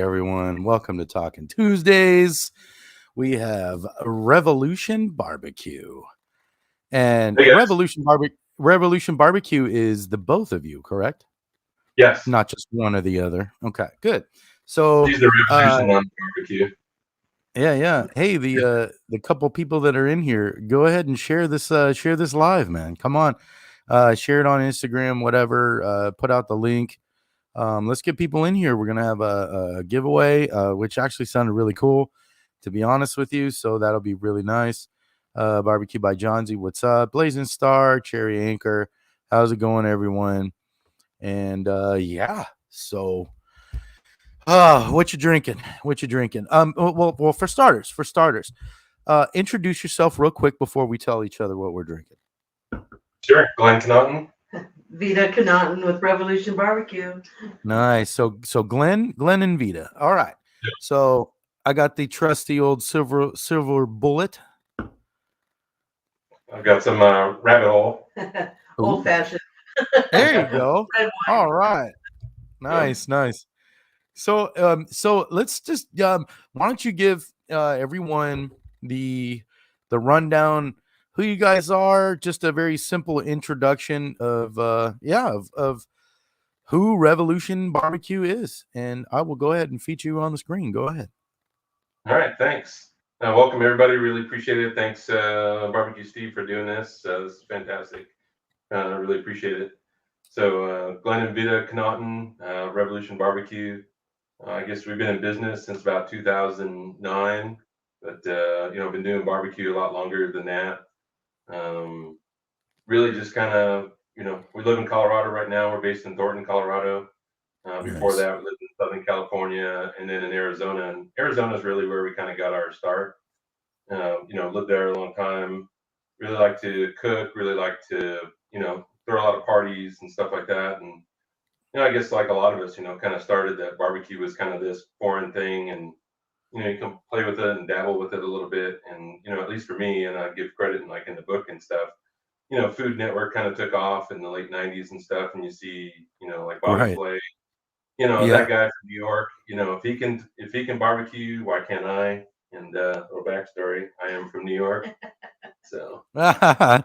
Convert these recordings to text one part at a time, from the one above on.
everyone. Welcome to Talkin Tuesdays. We have Revolution Barbecue. And Hey, guys. Revolution Barbecue is the both of you, correct? Yes. Not just one or the other. Okay, good. So He's the Revolution on barbecue. yeah. Hey, the couple people that are in here, go ahead and share this live, man. Come on. Share it on Instagram, whatever. Put out the link. Let's get people in here. We're gonna have a giveaway, which actually sounded really cool, to be honest with you. So that'll be really nice. Barbecue by Johnsy, what's up? Blazing Star, Cherry Anchor, how's it going, everyone? And yeah, so what you drinking? Well, for starters, introduce yourself real quick before we tell each other what we're drinking. Sure, Glenn Connaughton. Vita Connaughton with Revolution Barbecue. Nice. So Glenn and Vita. All right. Yep. So I got the trusty old silver bullet. I've got some rabbit hole. Old fashioned. There you go. Red wine. All right. Nice. So let's just why don't you give everyone the rundown who you guys are, just a very simple introduction of who Revolution Barbecue is, and I will go ahead and feature you on the screen. Go ahead. All right, thanks. Welcome, everybody. Really appreciate it. Thanks, Barbecue Steve, for doing this. This is fantastic. Really appreciate it. So Glenn and Vita Connaughton, Revolution Barbecue. I guess we've been in business since about 2009, but I've been doing barbecue a lot longer than that. Really just kind of, we live in Colorado right now. We're based in Thornton, Colorado. Before that, we lived in Southern California and then in Arizona. And Arizona is really where we kind of got our start. Lived there a long time. Really like to cook, really like to, throw a lot of parties and stuff like that. And, I guess like a lot of us, kind of started that barbecue was kind of this foreign thing. And, you can play with it and dabble with it a little bit. And, at least for me, and I give credit in the book and stuff, Food Network kind of took off in the late 90s and stuff. And you see, like Bobby Flay, that guy from New York, if he can barbecue, why can't I? And little backstory, I am from New York. So, I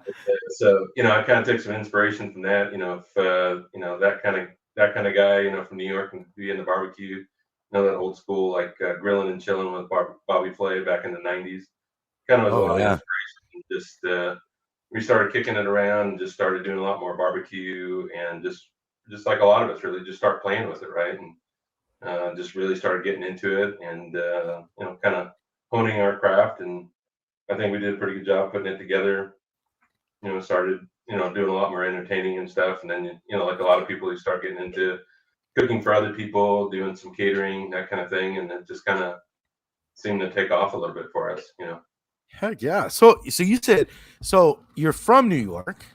kind of took some inspiration from that, if, that kind of guy, from New York and be in the barbecue, that old school, like grilling and chilling with Bobby Flay back in the 90s. Kind of was a lot of inspiration. Just, we started kicking it around and just started doing a lot more barbecue and just like a lot of us really just start playing with it. Right. And just really started getting into it and, kind of honing our craft. And I think we did a pretty good job putting it together, started, doing a lot more entertaining and stuff. And then, like a lot of people, you start getting into cooking for other people, doing some catering, that kind of thing. And it just kind of seemed to take off a little bit for us, Heck yeah. So you said, so you're from New York.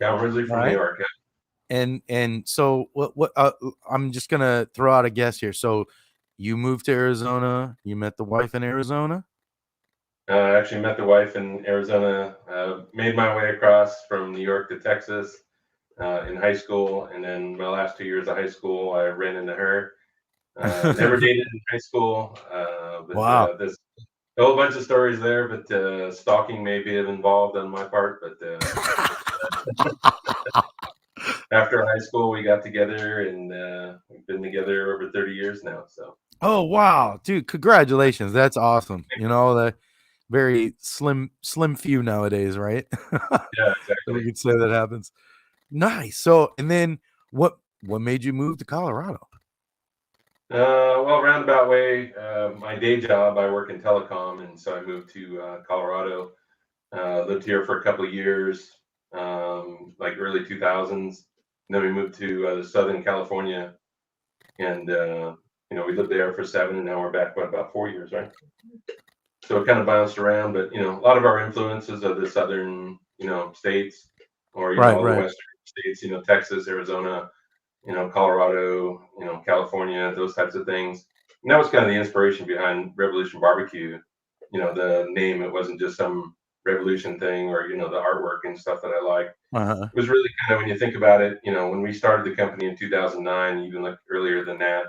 Yeah, I'm originally from New York. Yeah. And so what I'm just going to throw out a guess here. So you moved to Arizona, you met the wife in Arizona? I actually met the wife in Arizona, made my way across from New York to Texas in high school. And then my last 2 years of high school, I ran into her. Never dated in high school. But, wow. There's a whole bunch of stories there, but stalking may be involved on my part. But after high school, we got together and we've been together over 30 years now. So. Oh, wow, dude. Congratulations. That's awesome. The very slim few nowadays, right? Yeah, exactly. We could say that happens. Nice. So, and then what made you move to Colorado? Well, roundabout way, my day job, I work in telecom. And so I moved to Colorado, lived here for a couple of years, like early 2000s. And then we moved to Southern California and, we lived there for 7 and now we're back, about 4 years, right? So it kind of bounced around, but, a lot of our influences are the Southern, states or, the Western states, Texas, Arizona, Colorado, California, those types of things. And that was kind of the inspiration behind Revolution Barbecue. The name, it wasn't just some Revolution thing or, the artwork and stuff that I like. It was really kind of, when you think about it, when we started the company in 2009, even like earlier than that,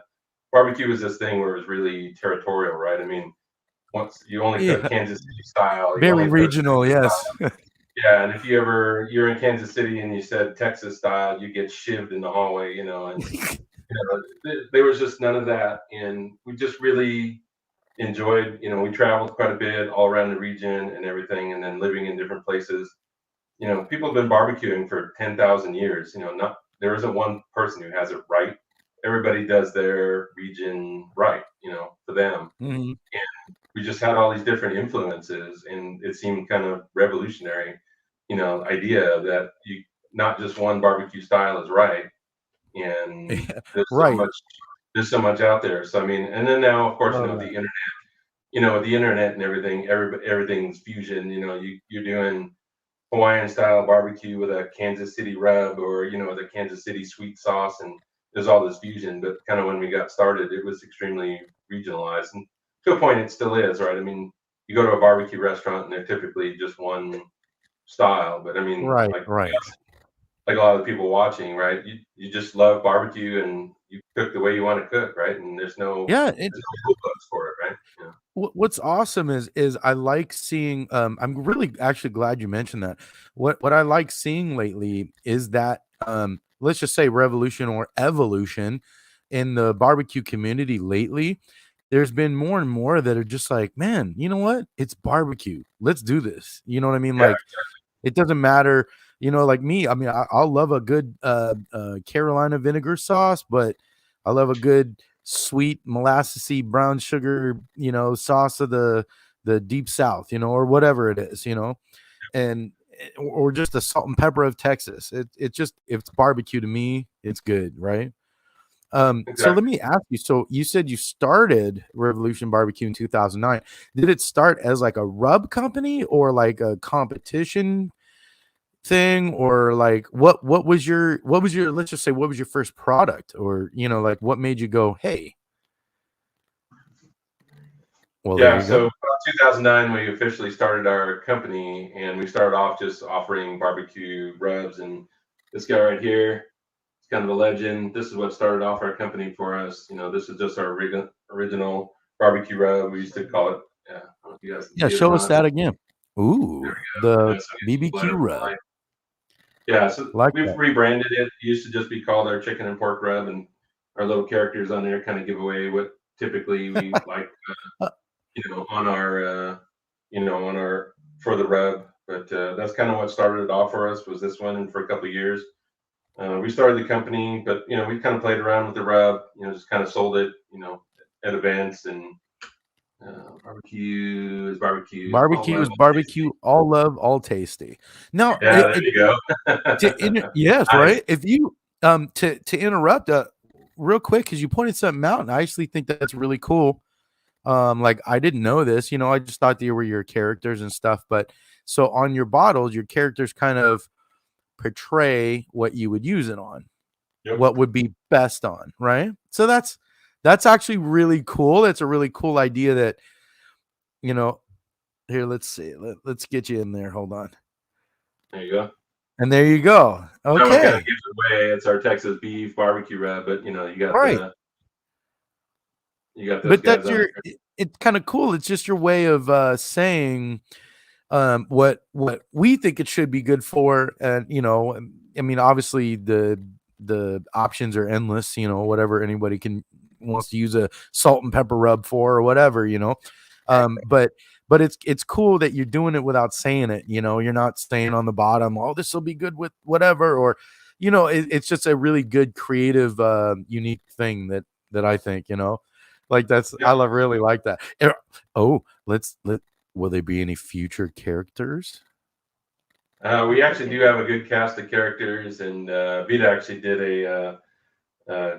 barbecue was this thing where it was really territorial, right? I mean, once you only cook Yeah. Kansas City style, you Very only cook regional, Texas yes. style. Yeah, and if you're in Kansas City and you said Texas style, you get shivved in the hallway, you know, and there was just none of that, and we just really enjoyed. You know, we traveled quite a bit all around the region and everything, and then living in different places. You know, people have been barbecuing for 10,000 years. You know, not there isn't one person who has it right. Everybody does their region right, you know, for them. Mhm. And we just had all these different influences, and it seemed kind of revolutionary, you know, idea that you not just one barbecue style is right, and Yeah, there's so right. much there's so much out there. So I mean, and then now, of course, you Love know, that. the internet and everything, everything's fusion. You know, you're doing Hawaiian style barbecue with a Kansas City rub, or you know, with a Kansas City sweet sauce, and there's all this fusion. But kind of when we got started, it was extremely regionalized, and to a point, it still is, right? I mean, you go to a barbecue restaurant, and they're typically just one style. But I mean, Right, right. like a lot of the people watching, right? You just love barbecue, and you cook the way you want to cook, right? And Yeah, there's no rule books for it, right? Yeah. what's awesome is I like seeing, I'm really actually glad you mentioned that. What I like seeing lately is that, let's just say revolution or evolution in the barbecue community lately. There's been more and more that are just like, man, you know what? It's barbecue. Let's do this. You know what I mean? Yeah. Like, it doesn't matter, like me. I mean, I'll love a good Carolina vinegar sauce, but I love a good sweet molassesy brown sugar, sauce of the deep south, or whatever it is, and or just the salt and pepper of Texas. It just, if it's barbecue to me, it's good, right? So let Exactly. me ask you. So you said you started Revolution Barbecue in 2009. Did it start as like a rub company or like a competition thing, or like what was your let's just say, what was your first product, or like what made you go, hey, well, there Yeah, you so go. 2009, we officially started our company, and we started off just offering barbecue rubs. And this guy right here, it's kind of a legend. This is what started off our company for us. You know, this is just our original barbecue rub. We used to call it. Yeah, I don't know if you guys can Yeah, see it or show us not. that again. There Ooh, we go. the Yeah, so we BBQ split rub. it. Yeah, so Like we've that. rebranded it. It used to just be called our chicken and pork rub, and our little characters on there kind of give away what typically we like, Uh, you know, on our for the rub. But that's kind of what started it off for us, was this one, and for a couple of years. We started the company, but you know, we kind of played around with the rub, you know, just kind of sold it, you know, at events, and barbecue is barbecue, all Barbecue love, is all tasty. barbecue, all love, all tasty. Now, Yeah, there you go. yes, Nice. right. If you to interrupt real quick, because you pointed something out, and I actually think that's really cool. Like, I didn't know this, I just thought they were your characters and stuff. But so on your bottles, your characters kind of portray what you would use it on, Yep. what would be best on, right? So that's actually really cool. That's a really cool idea that, you know, here, let's see. Let's get you in there. Hold on. There you go. And there you go. That one kind of Okay. gives it away. It's our Texas beef barbecue rub, but you know, Right. you got those But guys that's on your there. it's kind of cool. It's just your way of saying what we think it should be good for. And I mean, obviously the options are endless, whatever anybody can wants to use a salt and pepper rub for, or whatever. Exactly. But it's cool that you're doing it without saying it. You're not saying on the bottom, oh, this will be good with whatever, or it's just a really good creative unique thing that I think, like, that's, Yep. I love, really like that. Oh, let will there be any future characters? We actually do have a good cast of characters, and Vita actually did a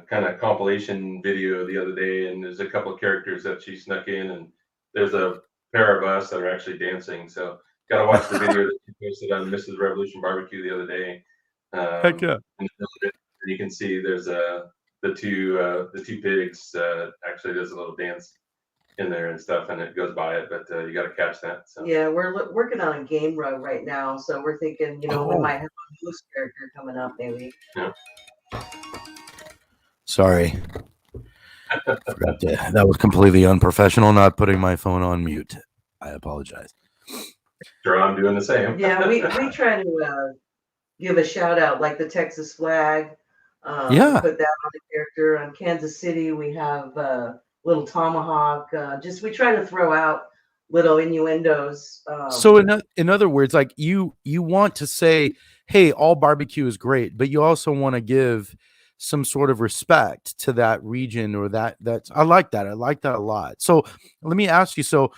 kind of compilation video the other day, and there's a couple of characters that she snuck in, and there's a pair of us that are actually dancing. So got to watch the video that she posted on Mrs. Revolution Barbecue the other day. Heck yeah. In the middle of it, and you can see there's the two pigs. Actually, there's a little dance in there and stuff, and it goes by it, but you got to catch that. So Yeah, we're working on a game rug right now, so we're thinking, we Oh, might have a moose character coming up, maybe. yeah, sorry. Forgot to, that was completely unprofessional, not putting my phone on mute. I apologize. Sure, I'm doing the same. Yeah, we try to give a shout out like the Texas flag. Yeah. We put that on the character. On Kansas City, we have little tomahawk. Just we try to throw out little innuendos. So in other words, like you want to say, hey, all barbecue is great, but you also want to give some sort of respect to that region or that's I like that. I like that a lot. So let me ask you, so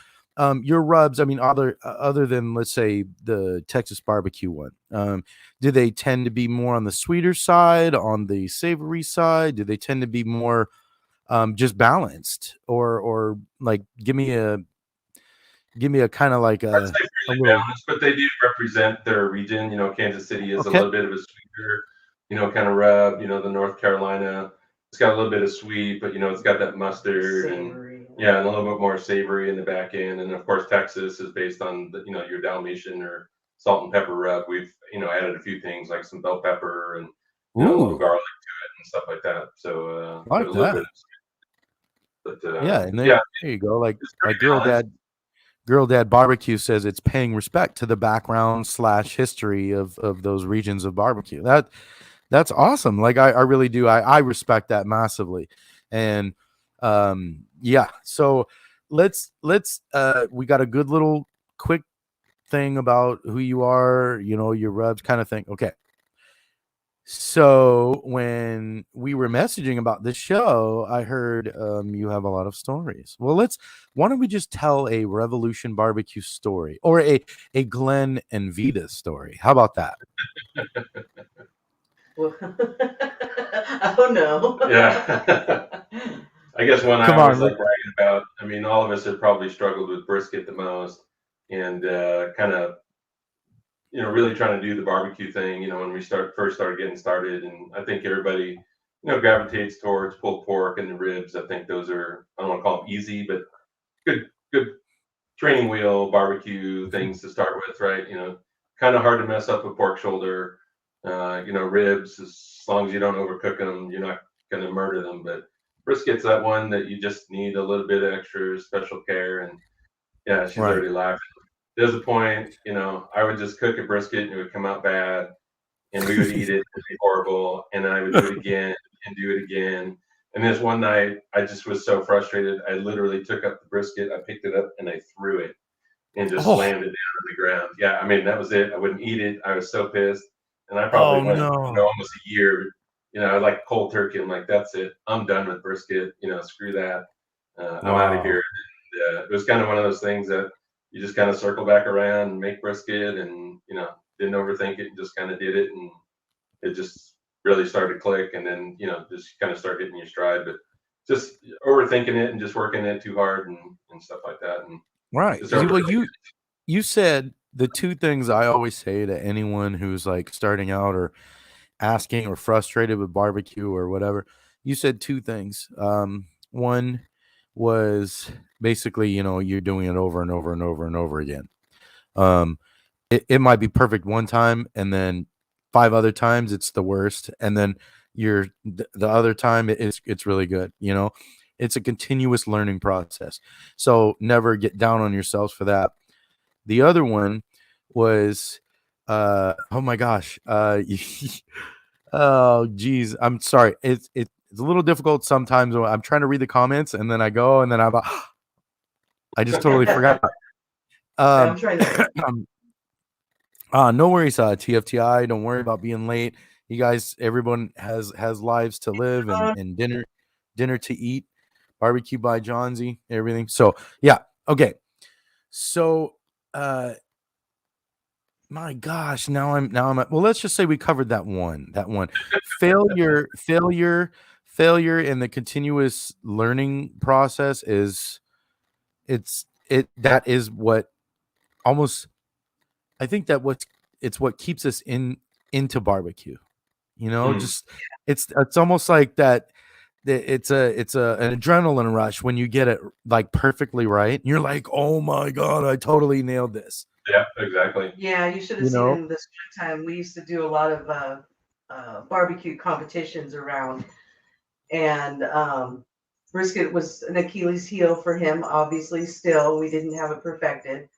your rubs, I mean, other than let's say the Texas barbecue one, do they tend to be more on the sweeter side, on the savory side? Do they tend to be more just balanced, or like give me a kind of like I'd say a fairly little. balanced, but they do represent their region. Kansas City is a Okay. little bit of a sweeter, kind of rub. The North Carolina, it's got a little bit of sweet, but it's got that mustard and Savory. yeah, and a little bit more savory in the back end. And of course, Texas is based on your Dalmatian or salt and pepper rub. We've added a few things like some bell pepper and a little Ooh, garlic to it and stuff like that. So I but like a little bit that. of sweet. But Yeah, and yeah, there you go. Like it's like pretty balanced. Girl Dad Barbecue says it's paying respect to the background / history of those regions of barbecue. That's awesome. Like I really do. I respect that massively. And yeah, so let's we got a good little quick thing about who you are, your rubs kind of thing. Okay. So when we were messaging about this show, I heard you have a lot of stories. Well, why don't we just tell a Revolution Barbecue story or a Glenn and Vita story? How about that? Well, oh no. Yeah. I guess one I Come always on. like bragging about. I mean, all of us have probably struggled with brisket the most, and kind of really trying to do the barbecue thing. When we first started getting started, and I think everybody gravitates towards pulled pork and the ribs. I think those are, I don't want to call them easy, but good training wheel barbecue Mhm. things to start with, right? Kind of hard to mess up a pork shoulder. Ribs, as long as you don't overcook them, you're not going to murder them. But brisket's that one that you just need a little bit of extra special care. And yeah, she's Right. already laughing. There's a point, I would just cook a brisket and it would come out bad, and we would eat it, it'd be horrible, and then I would do it again and do it again. And this one night, I just was so frustrated. I literally took up the brisket, I picked it up, and I threw it and just Oh, slammed it down on the ground. Yeah, I mean that was it. I wouldn't eat it. I was so pissed, and I probably oh went no. almost a year. Like cold turkey. I'm like, that's it. I'm done with brisket. Screw that. I'm out of here. Wow. And, it was kind of one of those things that you just kind of circle back around and make brisket, and didn't overthink it, and just kind of did it, and it just really started to click, and then just kind of start hitting your stride. But just overthinking it and just working it too hard and stuff like that, and Right. just over. Well, you said the two things I always say to anyone who's like starting out or asking or frustrated with barbecue or whatever. You said two things. One was basically, you're doing it over and over and over and over again. Um, it might be perfect one time, and then 5 other times it's the worst, and then the other time it's really good. It's a continuous learning process. So never get down on yourselves for that. The other one was, oh my gosh, oh geez, I'm sorry. It's a little difficult sometimes when I'm trying to read the comments, and then I go, and then I just totally forgot. I'm trying to. No worries, TFTI. Don't worry about being late. You guys, everyone has lives to live and dinner to eat. Barbecue by Johnsy, everything. So yeah, okay. So my gosh, now I'm at, well, let's just say we covered that one. Failure in the continuous learning process that is what almost I think that it's what keeps us into barbecue. Mm. Just it's almost like that. It's an adrenaline rush when you get it like perfectly right. You're like, oh my god, I totally nailed this. Yeah, exactly. Yeah, you should have You seen know, in this time. We used to do a lot of barbecue competitions around, and Brisket was an Achilles heel for him, obviously. Still, we didn't have it perfected.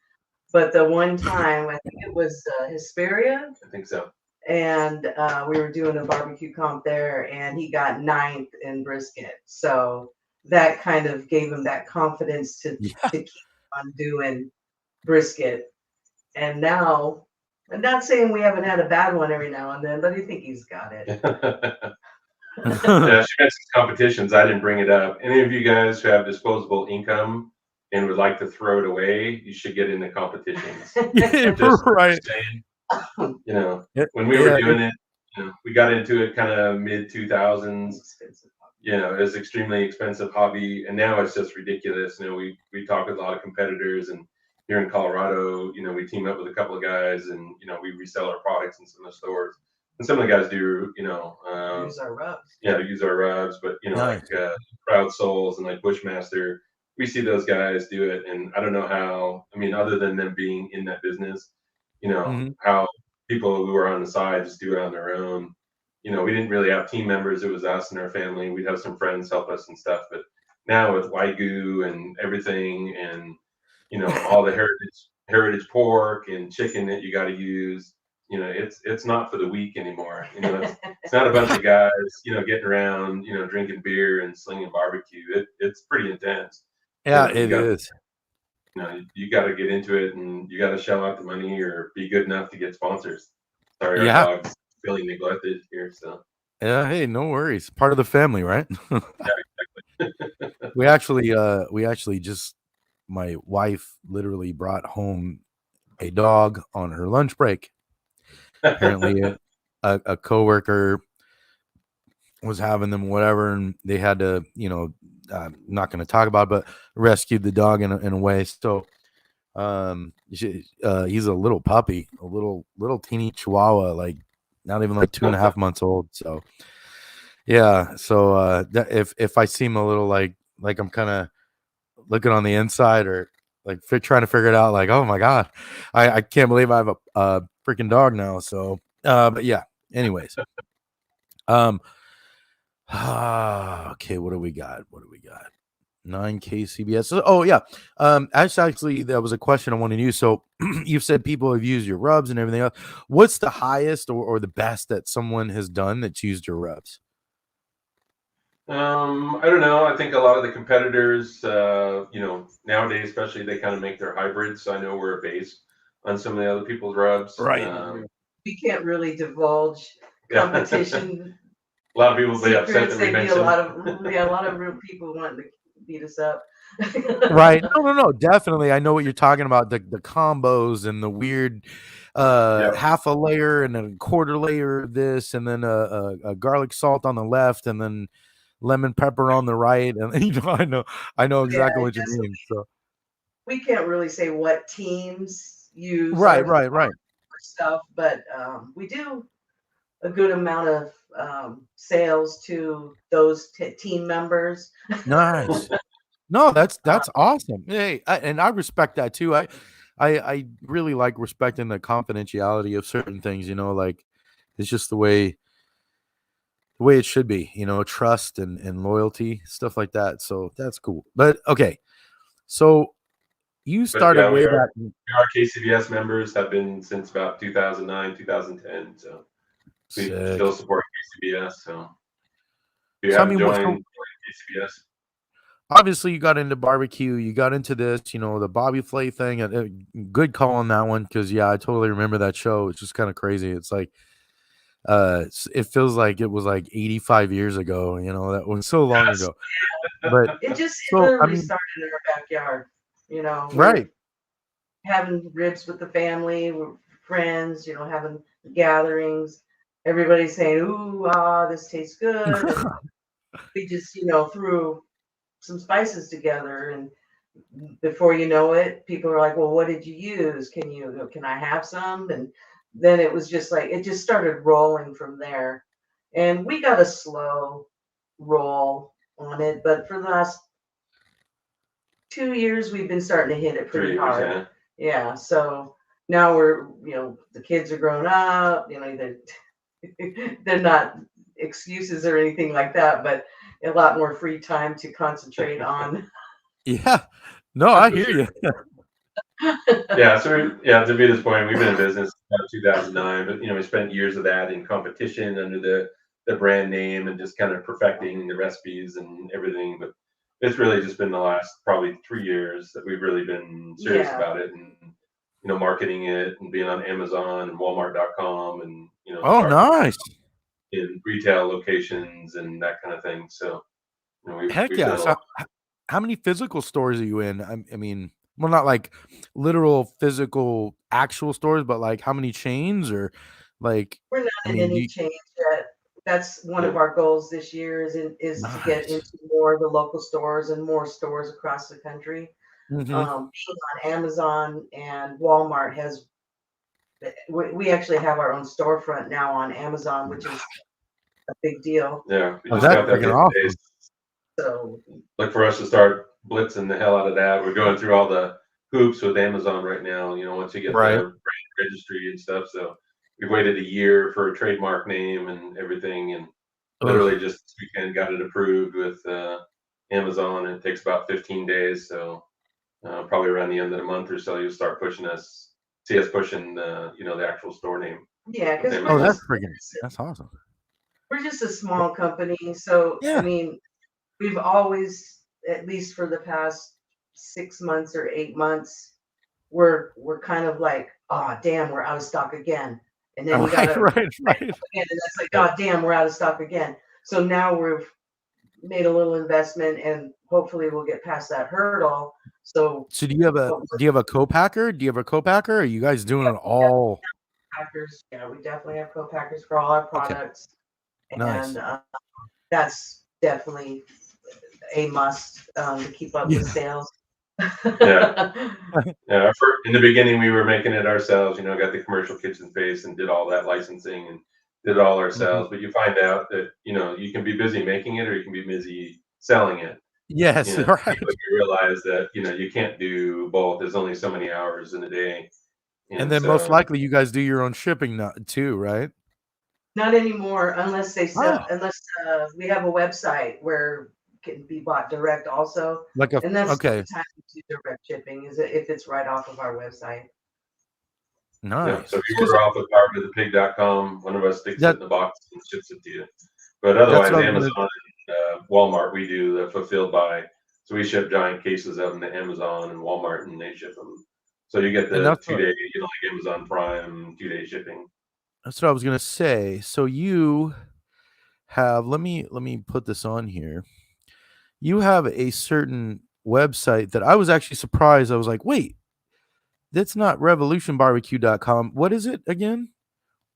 But the one time, I think it was Hesperia, I think so. and we were doing a barbecue comp there, and he got 9th in brisket. So that kind of gave him that confidence to keep on doing brisket. And now, I'm not saying we haven't had a bad one every now and then, but I think he's got it. Yeah, she mentioned competitions. I didn't bring it up. Any of you guys who have disposable income and would like to throw it away, you should get into competitions. Just right. saying, you know, when we were doing it, you know, we got into it kind of mid 2000s. You know, it was extremely expensive hobby, and now it's just ridiculous. You know, we talk with a lot of competitors, and here in Colorado, you know, we team up with a couple of guys, and you know, we resell our products in some of the stores. And some of the guys do, you know, use our rubs. Yeah, use our rubs, but you know, like Proud Souls and like Bushmaster, we see those guys do it, and I don't know how. I mean, other than them being in that business, you know, how people who are on the side just do it on their own. You know, we didn't really have team members. It was us and our family. We'd have some friends help us and stuff. But now with Wagyu and everything, and you know, all the heritage pork and chicken that you got to use, you know, it's not for the weak anymore. You know, it's not a bunch of guys, you know, getting around, you know, drinking beer and slinging barbecue. It's pretty intense. Yeah, you know, it is. You know, you got to get into it, and you got to shell out the money or be good enough to get sponsors. Sorry, our dog's feeling neglected here. So yeah, hey, no worries. Part of the family, right? Yeah, exactly. we actually just, my wife literally brought home a dog on her lunch break. Apparently, a coworker was having them, whatever, and they had to, you know, I'm not going to talk about it, but rescued the dog in a way. So, he's a little puppy, a little teeny chihuahua, like not even like 2.5 months old. So, yeah. So, if I seem a little like I'm kind of looking on the inside or like trying to figure it out, like, oh my god, I can't believe I have a freaking dog now. So, but yeah. Anyways, okay, what do we got? 9K CBS. Oh yeah. Actually, that was a question I wanted to use. So you've said people have used your rubs and everything else. What's the highest or the best that someone has done that's used your rubs? I don't know. I think a lot of the competitors, you know, nowadays, especially, they kind of make their hybrids. So I know we're a base on some of the other people's rubs. Right. We can't really divulge competition. A lot of people will be upset that we mentioned. A lot of real people wanting to beat us up. Right. No. Definitely. I know what you're talking about. The combos and the weird half a layer and a quarter layer of this, and then a garlic salt on the left, and then lemon pepper on the right. And you know, I know exactly what you mean. So we can't really say what teams use right stuff, but we do a good amount of sales to those team members. Nice. No, that's awesome. Hey, and I respect that too. I really like respecting the confidentiality of certain things. You know, like it's just the way it should be. You know, trust and loyalty, stuff like that. So that's cool. But okay, so you started way back. Our KCBS members have been since about 2009, 2010. So we still support KCBS. So if you haven't joined KCBS. Obviously, you got into barbecue. You got into this, you know, the Bobby Flay thing. Good call on that one because, yeah, I totally remember that show. It's just kind of crazy. It's like, it feels like it was like 85 years ago. You know, that was so long ago. But it literally started in our backyard. You know, right? Having ribs with the family, with friends. You know, having gatherings. Everybody saying, "Ooh, this tastes good." And we just, you know, threw some spices together, and before you know it, people are like, well, what did you use? Can I have some? And then it was just like, it just started rolling from there. And we got a slow roll on it, but for the last 2 years, we've been starting to hit it pretty hard. Yeah. So now we're, you know, the kids are grown up, you know, they're not excuses or anything like that, but a lot more free time to concentrate on. Yeah. No, I hear you. Yeah, so to Vita's point, we've been in business since 2009, but we spent years of that in competition under the brand name and just kind of perfecting the recipes and everything. But it's really just been the last probably 3 years that we've really been serious Yeah. about it and marketing it and being on Amazon and Walmart.com and Oh, starting nice. in retail locations and that kind of thing. So Heck we've yeah. done a So lot. how many physical stores are you in? I mean, well, not like literal physical actual stores, but like how many chains or like, We're not I in mean, any change yet. That's one of Yeah. our goals this year is to get nice. into more of the local stores and more stores across the country. Hmm. Being on Amazon and Walmart has we actually have our own storefront now on Amazon, which is a big deal. Yeah, we Oh, just that's got that the freaking other day. awesome. So Look for us to start blitzing the hell out of that. We're going through all the hoops with Amazon right now. Once you get the Right. brand registry and stuff. So we waited a year for a trademark name and everything, and literally Ugh. just this weekend got it approved with Amazon. And it takes about 15 days. So probably around the end of the month or so, you'll start see us pushing the actual store name yeah, with because Oh, Amazon. that's awesome. we're just a small company. So I Yeah. mean, we've always, at least for the past 6 months or 8 months, we're kind of like, oh damn, we're out of stock again. And then you Right, gotta right, back right. up again, and that's like, Yeah. oh damn, we're out of stock again. So now we've made a little investment and hopefully we'll get past that hurdle. So So what we're do you have a co-packer? Do you have a co-packer? Or are you guys doing it yeah, all? packers, yeah, we definitely have co-packers for all our Okay, products. And nice. that's definitely a must to keep up with Yeah. sales. Yeah. Yeah, in the beginning, we were making it ourselves. Got the commercial kitchen space and did all that licensing and did it all Mhm. ourselves. But you find out that you can be busy making it or you can be busy selling it. Yes, Quickly right. you realize that you can't do both. There's only so many hours in a day, And and then most so likely you guys do your own shipping now too, right? Not anymore, unless Oh, we have a website where it can be bought direct also, like a and that's the okay, only time we do direct shipping is if it's right off of our website. yeah. So nice. if you 'Cause order off of powertofthepig.com, one of us sticks it that in the box and ships it to you. But that's otherwise, what I was gonna Amazon and Walmart, we do the fulfilled by. So we ship giant cases of them to Amazon and Walmart, and they ship them. So you get and the 2 day, like Amazon Prime 2 day shipping. that's what I was gonna say. So you have let me put this on here. You have a certain website that I was actually surprised. I was like, "Wait, that's not revolutionbarbecue.com. What is it again?"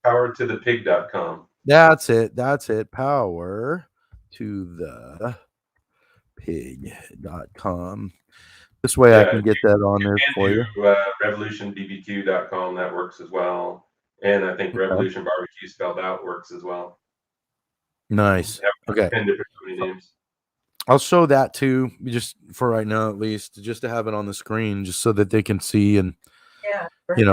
Powertothepig.com. That's it. That's it. Power to the pig.com. This way I Yeah, can get that on there and for you. do revolutionbbq.com. That works as well. And I think Okay. Revolution Barbecue spelled out works as well. Nice. Have Okay. 10 different company names. I'll show that too, just for right now at least, just to have it on the screen, just so that they can see and Yeah, perfect.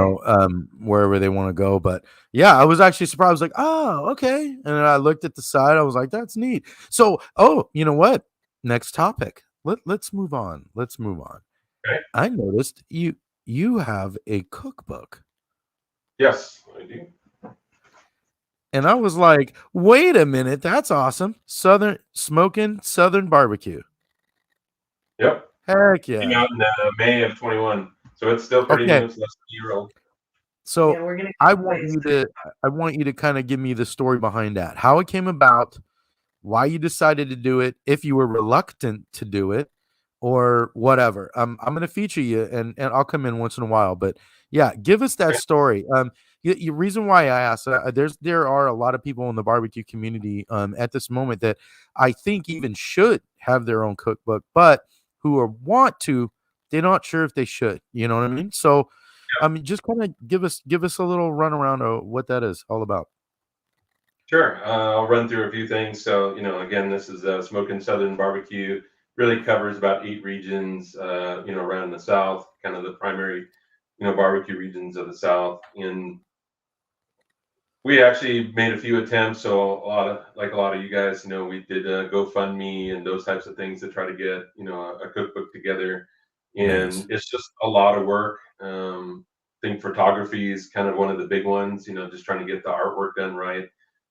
wherever they want to go. But yeah, I was actually surprised. I was like, oh, okay. And then I looked at the side. I was like, that's neat. So, oh, you know what? Next topic. Let's move on. Let's move on. Okay. I noticed you have a cookbook. Yes, I do. And I was like, wait a minute, that's awesome. Southern barbecue. Yep. Heck Came yeah. out in May of 21. So it's still pretty new. Okay. It's less than a year old. Yeah, So we're gonna I give away. want you to kind of give me the story behind that. How it came about, why you decided to do it, if you were reluctant to do it, or whatever. I'm gonna feature you and I'll come in once in a while. But yeah, give us that Okay. story. The reason why I asked, there are a lot of people in the barbecue community at this moment that I think even should have their own cookbook, but who are want to, they're not sure if they should. You know what I mean? So I mean, just kind of give us a little runaround of what that is all about. Sure. I'll run through a few things. So, again, this is Smoking Southern Barbecue. Really covers about 8 regions, around the South, kind of the primary, barbecue regions of the South. And We actually made a few attempts. So a lot of you guys, we did GoFundMe and those types of things to try to get, a cookbook together. Nice. And it's just a lot of work. I think photography is kind of one of the big ones, just trying to get the artwork done right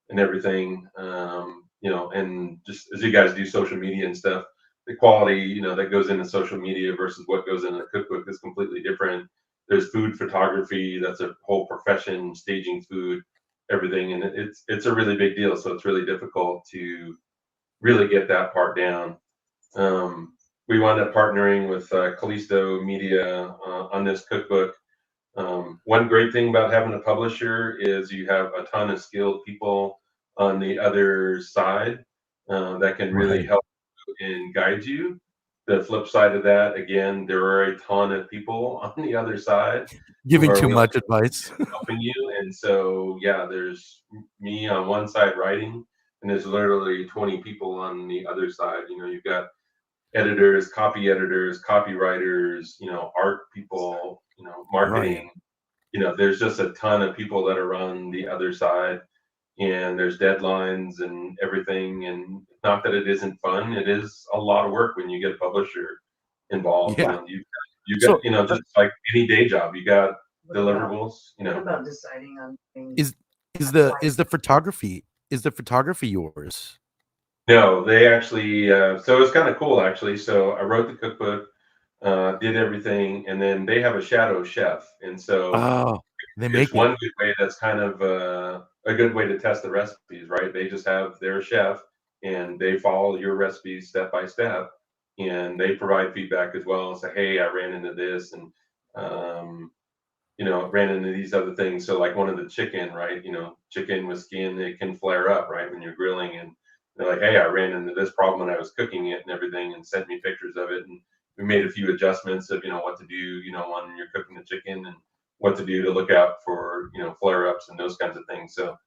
and everything. And just as you guys do social media and stuff, the quality, that goes into social media versus what goes in a cookbook is completely different. There's food photography, that's a whole profession, staging food, everything, and it's a really big deal. So it's really difficult to really get that part down. We wound up partnering with Callisto Media on this cookbook. One great thing about having a publisher is you have a ton of skilled people on the other side that can really Right. help and guide you. The flip side of that, again, there are a ton of people on the other side who Giving are too willing much advice. helping you. And so, yeah, there's me on one side writing, and there's literally 20 people on the other side. You've got editors, copywriters, art people, Right. marketing. There's just a ton of people that are on the other side, and there's deadlines and everything. And not that it isn't fun, it is a lot of work when you get a publisher involved. Yeah. You got, So, just like any day job, you got What about deliverables, what about deciding on things? is Why? is the photography yours? No, they actually. So it's kind of cool, actually. So I wrote the cookbook, did everything, and then they have a shadow chef, and so Oh, they it's make it. one good way. That's kind of a good way to test the recipes, right? They just have their chef, and they follow your recipes step by step, and they provide feedback as well and say, "Hey, I ran into this, and um, ran into these other things." So like one of the chicken, right? Chicken with skin, it can flare up, right, when you're grilling. And they're like, "Hey, I ran into this problem when I was cooking it and everything," and sent me pictures of it. And we made a few adjustments of, what to do, when you're cooking the chicken, and what to do to look out for, flare ups and those kinds of things. So,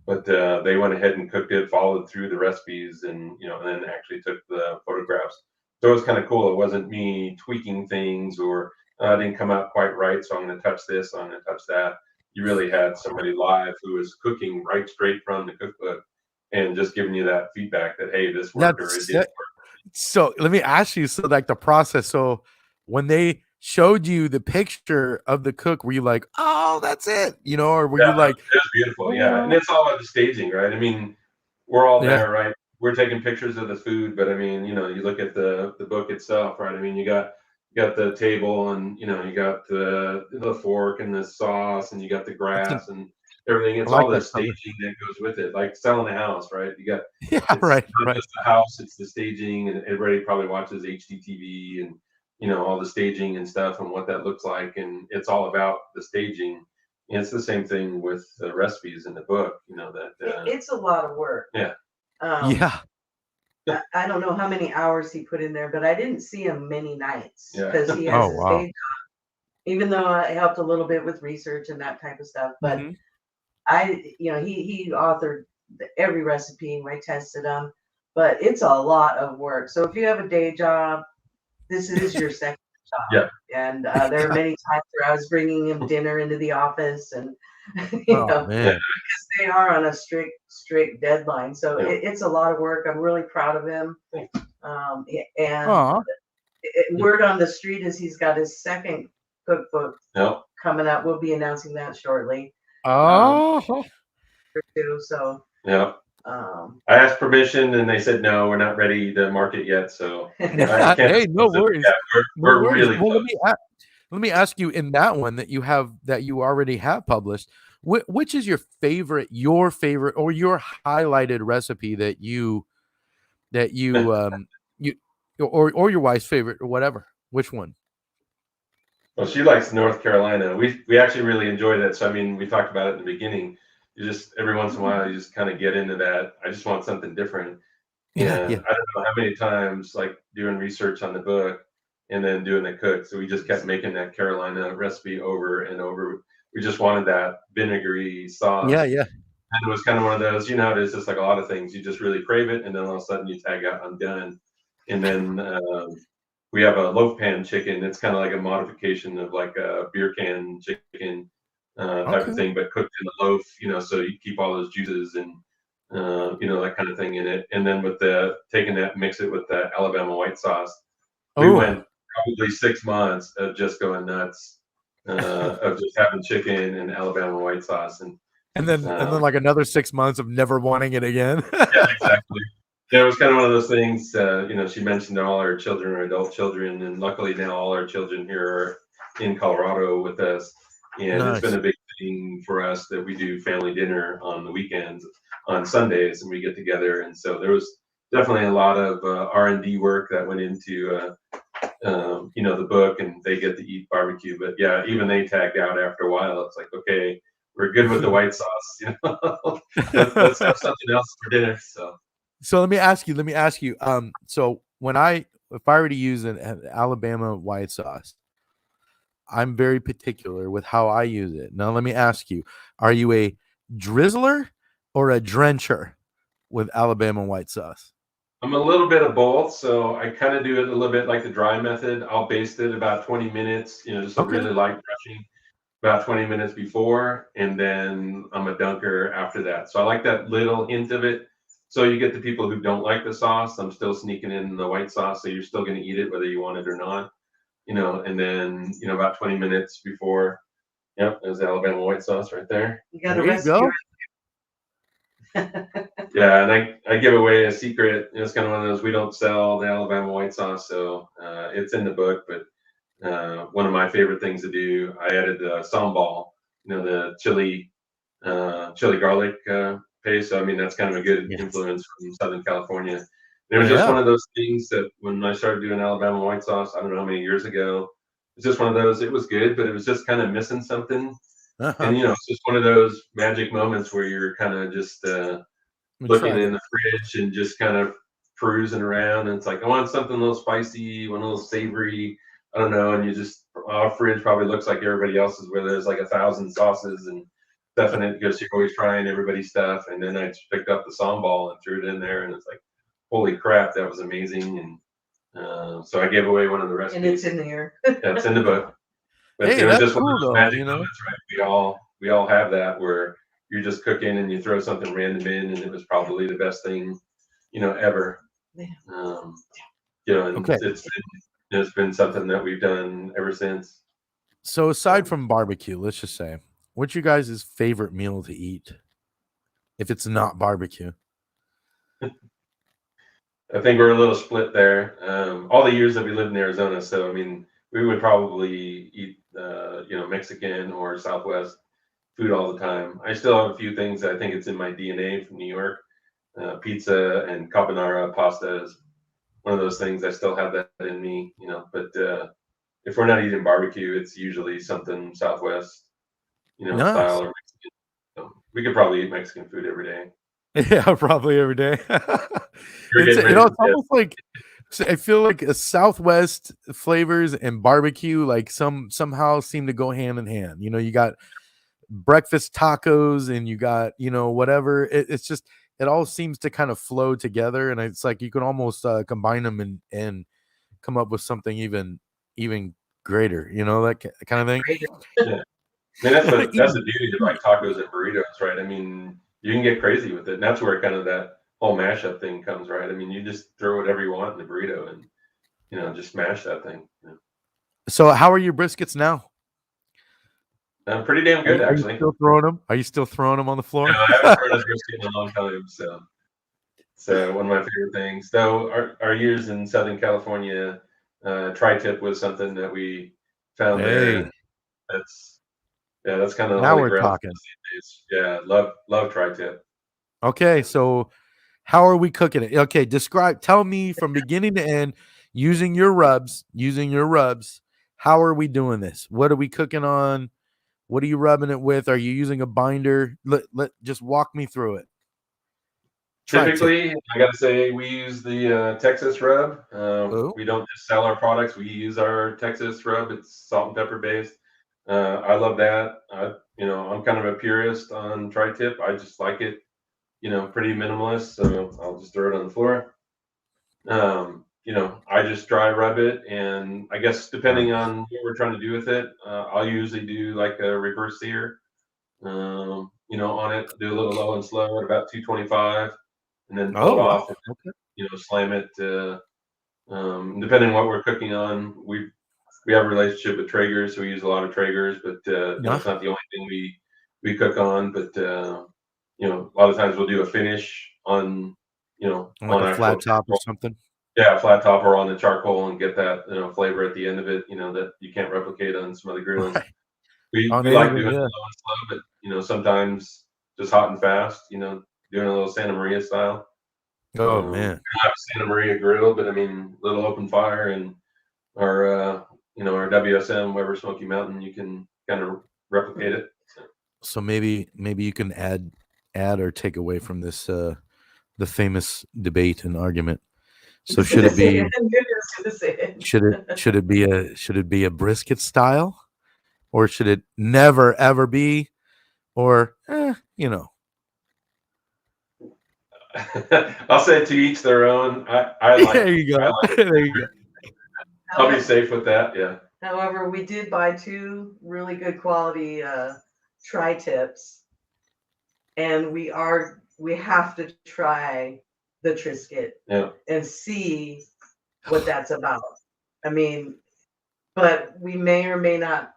but they went ahead and cooked it, followed through the recipes, and, and then actually took the photographs. So it was kind of cool. It wasn't me tweaking things, or didn't come out quite right, so I'm going to touch this, I'm going to touch that. You really had somebody live who was cooking right straight from the cookbook and just giving you that feedback that, hey, this worked or it That's didn't that, so let me ask you, so like the process. So when they showed you the picture of the cook, were you like, oh, that's it? Or were work. you Yeah, like, it was beautiful. Yeah. And oh, it's all about the staging, right? I mean, we're all yeah, there, right? We're taking pictures of the food, but I mean, you look at the book itself, right? I mean, you got the table, and you got the fork and the sauce, and you got the that's an, grass and everything. I It's like all the that color. staging that goes with it, like selling a house, right? Yeah, It's right, not right. just the house, it's the staging, and everybody probably watches HGTV, and all the staging and stuff and what that looks like, and it's all about the staging. And it's the same thing with the recipes in the book, that It's a lot of work. yeah. Um, Yeah. I don't know how many hours he put in there, but I didn't see him many nights Yeah. because he has Oh, his wow. day. Even though I helped a little bit with research and that type of stuff, but Hmm. he authored every recipe and I tested them, but it's a lot of work. So if you have a day job, this is your second job. Yeah. And there are many times where I was bringing him dinner into the office, and Oh, Yeah. man. they are on a strict deadline. So Yeah. it's a lot of work. I'm really proud of him. And Oh, word on the street is he's got his second cookbook No. coming up. We'll be announcing that shortly. oh, Too. So Yeah. um, I asked permission, and they said no, we're not ready to market yet. So I yeah. can't Hey, no disclose it. worries. Yeah, No we're worries. really Well, close. let me ask you, in that one that you already have published, which is your favorite or your highlighted recipe you or your wife's favorite or whatever? Which one? Well, she likes North Carolina. We actually really enjoyed it. So I mean, we talked about it in the beginning. You just every once in a while, you just kind of get into that. I just want something different. Yeah, And yeah. I don't know how many times, like doing research on the book and then doing the cook. So we just kept making that Carolina recipe over and over. We just wanted that vinegary Yeah, sauce. yeah. And it was kind of one of those, it is just like a lot of things. You just really crave it, and then all of a sudden you tag out, I'm done. And then we have a loaf pan chicken. It's kind of like a modification of like a beer can chicken. type of thing, but cooked in a loaf, so you keep all those juices and that kind of thing in it. And then with taking that, mix it with the Alabama white sauce. We went probably 6 months of just going nuts, of just having chicken and Alabama white sauce, and then like another 6 months of never wanting it again. yeah, exactly. It was kind of one of those things. She mentioned all our children are adult children, and luckily now all our children here are in Colorado with us. And It's been a big thing for us that we do family dinner on the weekends, on Sundays, and we get together. And so there was definitely a lot of R&D work that went into the book, and they get to eat barbecue. But yeah, even they tagged out after a while. It's like, okay, we're good with the white sauce. Let's have something else for dinner. So let me ask you. So if I were to use an Alabama white sauce, I'm very particular with how I use it. Now let me ask you: are you a drizzler or a drencher with Alabama white sauce? I'm a little bit of both, so I kind of do it a little bit like the dry method. I'll baste it about 20 minutes, just a really light brushing, about 20 minutes before, and then I'm a dunker after that. So I like that little hint of it. So you get the people who don't like the sauce. I'm still sneaking in the white sauce, so you're still going to eat it whether you want it or not. And then about 20 minutes before. Yep, there's the Alabama white sauce right there. You got a recipe. Yeah, and I give away a secret. It's kind of one of those, we don't sell the Alabama white sauce, so it's in the book. But one of my favorite things to do, I added sambal, the chili garlic paste. So I mean, that's kind of a good influence from Southern California. And it was just one of those things that when I started doing Alabama white sauce, I don't know how many years ago, it's just one of those. It was good, but it was just kind of missing something. And it's just one of those magic moments where you're kind of just looking in the fridge and just kind of perusing around, and it's like, I want something a little spicy, one a little savory, I don't know, and you just, our fridge probably looks like everybody else's, where there's like 1,000 sauces and stuff in it, because you're always trying everybody's stuff. And then I just picked up the sambal and threw it in there, and it's like, holy crap, that was amazing. And so I gave away one of the recipes. And it's in there. That's in the book. But hey, it was that's just one of those cool, magic moments, right? We all have that, where you're just cooking and you throw something random in, and it was probably the best thing, ever. Yeah. And it's been something that we've done ever since. So aside from barbecue, let's just say, what's your guys' favorite meal to eat if it's not barbecue? I think we're a little split there. All the years that we lived in Arizona, so I mean, we would probably eat, Mexican or Southwest food all the time. I still have a few things that I think it's in my DNA from New York. Pizza and carbonara pasta is one of those things. I still have that in me, But if we're not eating barbecue, it's usually something Southwest, style or Mexican. So we could probably eat Mexican food every day. Yeah, probably every day. It's almost like, I feel like a Southwest flavors and barbecue like somehow seem to go hand in hand. You got breakfast tacos and you got whatever. It's just, it all seems to kind of flow together, and it's like you can almost combine them and come up with something even greater. That kind of thing. Yeah. I mean, that's the beauty of like tacos and burritos, right? I mean, you can get crazy with it, and that's where kind of that whole mashup thing comes, right? I mean, you just throw whatever you want in the burrito and just smash that thing. So how are your briskets now? Pretty damn good, actually. Are you still throwing them on the floor? No, I haven't thrown a brisket in a long time, so one of my favorite things. So our years in Southern California, tri-tip was something that we found there, and that's kind of now we're talking. Yeah, love tri-tip. Okay, so how are we cooking it? Okay, tell me from beginning to end, using your rubs, how are we doing this? What are we cooking on? What are you rubbing it with? Are you using a binder? Just walk me through it. Typically, I got to say, we use the Texas rub. We don't just sell our products. We use our Texas rub. It's salt and pepper based. I love that. I'm kind of a purist on tri-tip. I just like it, pretty minimalist. So I'll just throw it on the floor. I just dry rub it, and I guess depending on what we're trying to do with it, I'll usually do like a reverse sear. on it. Do a little low and slow at about 225, and then pull Oh it wow. off. And, Okay. slam it. Depending on what we're cooking on, we have a relationship with Traegers, so we use a lot of Traegers. But Yeah. it's not the only thing we cook on. But a lot of times we'll do a finish on Like on a actual flat top or charcoal. something. Yeah, flat top or on the charcoal and get that flavor at the end of it. That you can't replicate on some other grills. Right. We On like anything, doing it yeah. low and slow, but sometimes just hot and fast. Doing a little Santa Maria style. Oh We man. don't have a Santa Maria grill, but I mean, little open fire and our WSM Weber Smoky Mountain, you can kind of replicate it. So maybe you can add or take away from this the famous debate and argument. So should it be should it be a brisket style, or should it never ever be, or I'll say to each their own. I like there you I go. like. There you go. I'll be safe with that. Yeah. However, we did buy 2 really good quality tri-tips, and we have to try the Triscuit and see what that's about. I mean, but we may or may not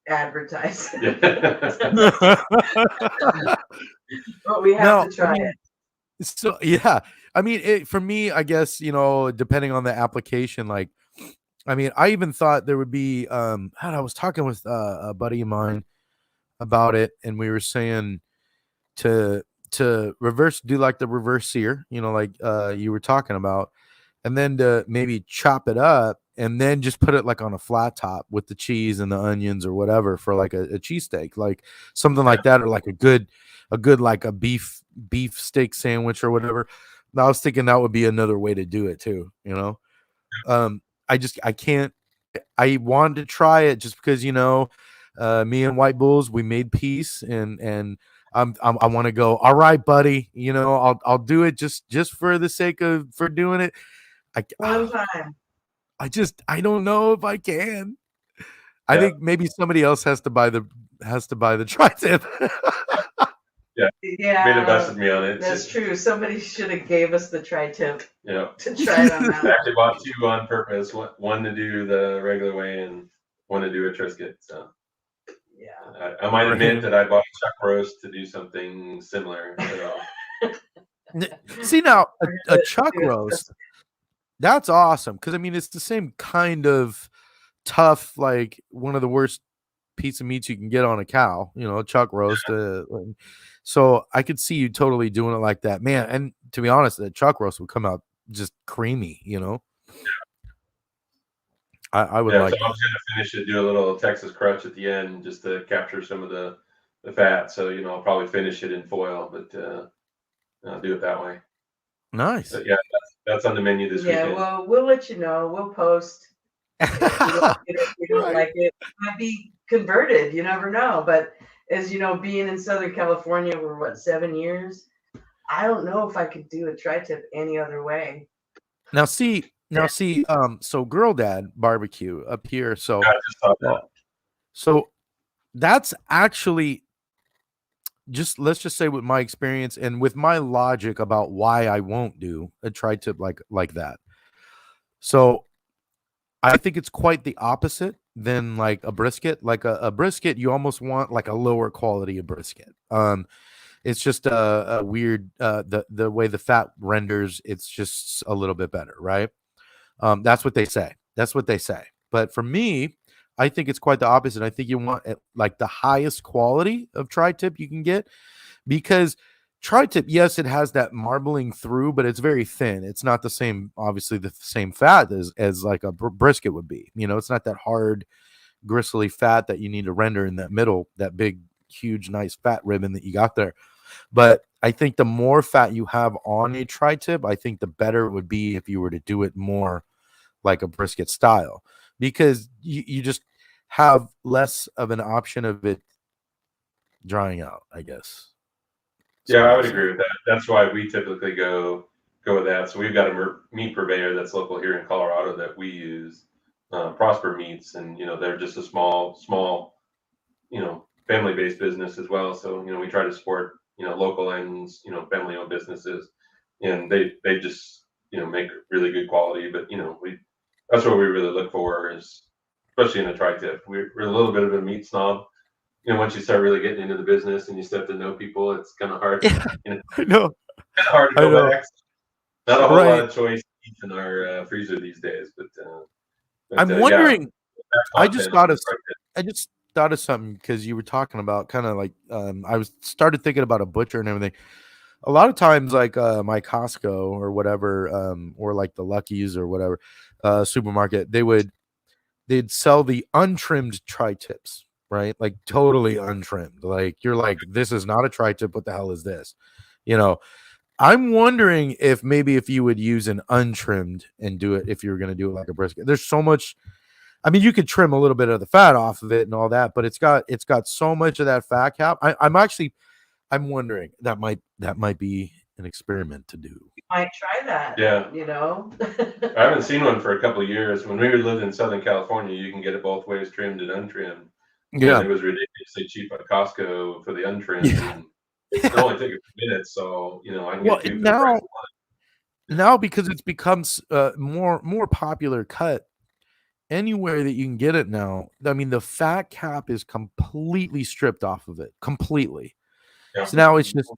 advertise it. But we have to try it. So yeah, I mean, for me, I guess depending on the application, like, I mean, I even thought there would be. I was talking with a buddy of mine about it, and we were saying to do like the reverse sear, like you were talking about, and then to maybe chop it up and then just put it like on a flat top with the cheese and the onions or whatever for like a cheesesteak, like something like that, or like a good like a beef steak sandwich or whatever. And I was thinking that would be another way to do it too. I can't. I wanted to try it just because me and White Bulls, we made peace, and I want to go. All right, buddy. I'll do it just for the sake of doing it. One time. I don't know if I can. I Yeah. think maybe somebody else has to buy the tri-tip. Yeah. Yeah. Made invested me on it. That's true. Somebody should have gave us the tri-tip. Yeah. To try it on that. I actually bought 2 on purpose. One to do the regular way and one to do a Triscuit. So yeah. I might admit that I bought a chuck roast to do something similar. See, now a chuck roast, that's awesome, because I mean it's the same kind of tough, like one of the worst piece of meats you can get on a cow, a chuck roast. So I could see you totally doing it like that, man. And to be honest, the chuck roast would come out just creamy. I would like. So I was gonna finish it, do a little Texas crunch at the end, just to capture some of the fat. So I'll probably finish it in foil, but I'll do it that way. Nice. But yeah, that's on the menu this weekend. Yeah, well, we'll let you know. We'll post. If you don't like it, it might be converted. You never know. But as you know, being in Southern California for 7 years, I don't know if I could do a tri-tip any other way. Now see, so Girl Dad Barbecue up here. So, so that's actually let's just say with my experience and with my logic about why I won't do a tri-tip like that. So I think it's quite the opposite than like a brisket. Like a brisket, you almost want like a lower quality of brisket. It's just a weird the way the fat renders. It's just a little bit better, right? That's what they say. But for me, I think it's quite the opposite. I think you want like the highest quality of tri-tip you can get, because tri-tip, yes, it has that marbling through, but it's very thin. It's not the same, obviously, the same fat as like a brisket would be. It's not that hard, gristly fat that you need to render in that middle, that big, huge, nice fat ribbon that you got there. But I think the more fat you have on a tri-tip, I think the better it would be if you were to do it more like a brisket style, because you just have less of an option of it drying out, I guess. Yeah, I would agree with that. That's why we typically go with that. So we've got a meat purveyor that's local here in Colorado that we use, Prosper Meats, and they're just a small family-based business as well. So, we try to support, local and, family-owned businesses, and they just, make really good quality. But, that's what we really look for is, especially in a tri-tip. We're a little bit of a meat snob. Once you start really getting into the business and you start to know people, it's kind of hard, Yeah, I know. kind of hard to I go know. back. Not a whole lot Right. of choice in our freezer these days, I'm yeah, wondering. that I just content on thought the of. tri-tip. I just thought of something because you were talking about kind of like I was started thinking about a butcher and everything. A lot of times, like my Costco or whatever, or like the Lucky's or whatever supermarket, they'd sell the untrimmed tri-tips, right? Like totally untrimmed. Like you're like, this is not a tri-tip. What the hell is this? You know, I'm wondering if maybe if you would use an untrimmed and do it if you were going to do it like a brisket. There's so much. I mean, you could trim a little bit of the fat off of it and all that, but it's got so much of that fat cap. I'm wondering that might be an experiment to do. Might try that. Yeah. I haven't seen one for a couple of years. When we lived in Southern California, you can get it both ways, trimmed and untrimmed. And Yeah. it was ridiculously cheap at Costco for the untrimmed. Yeah. And it only take a few minutes, so I can Well, get two for the price of one. now because it's become more popular cut anywhere that you can get it now. I mean, the fat cap is completely stripped off of it, completely. Yeah. So now it's just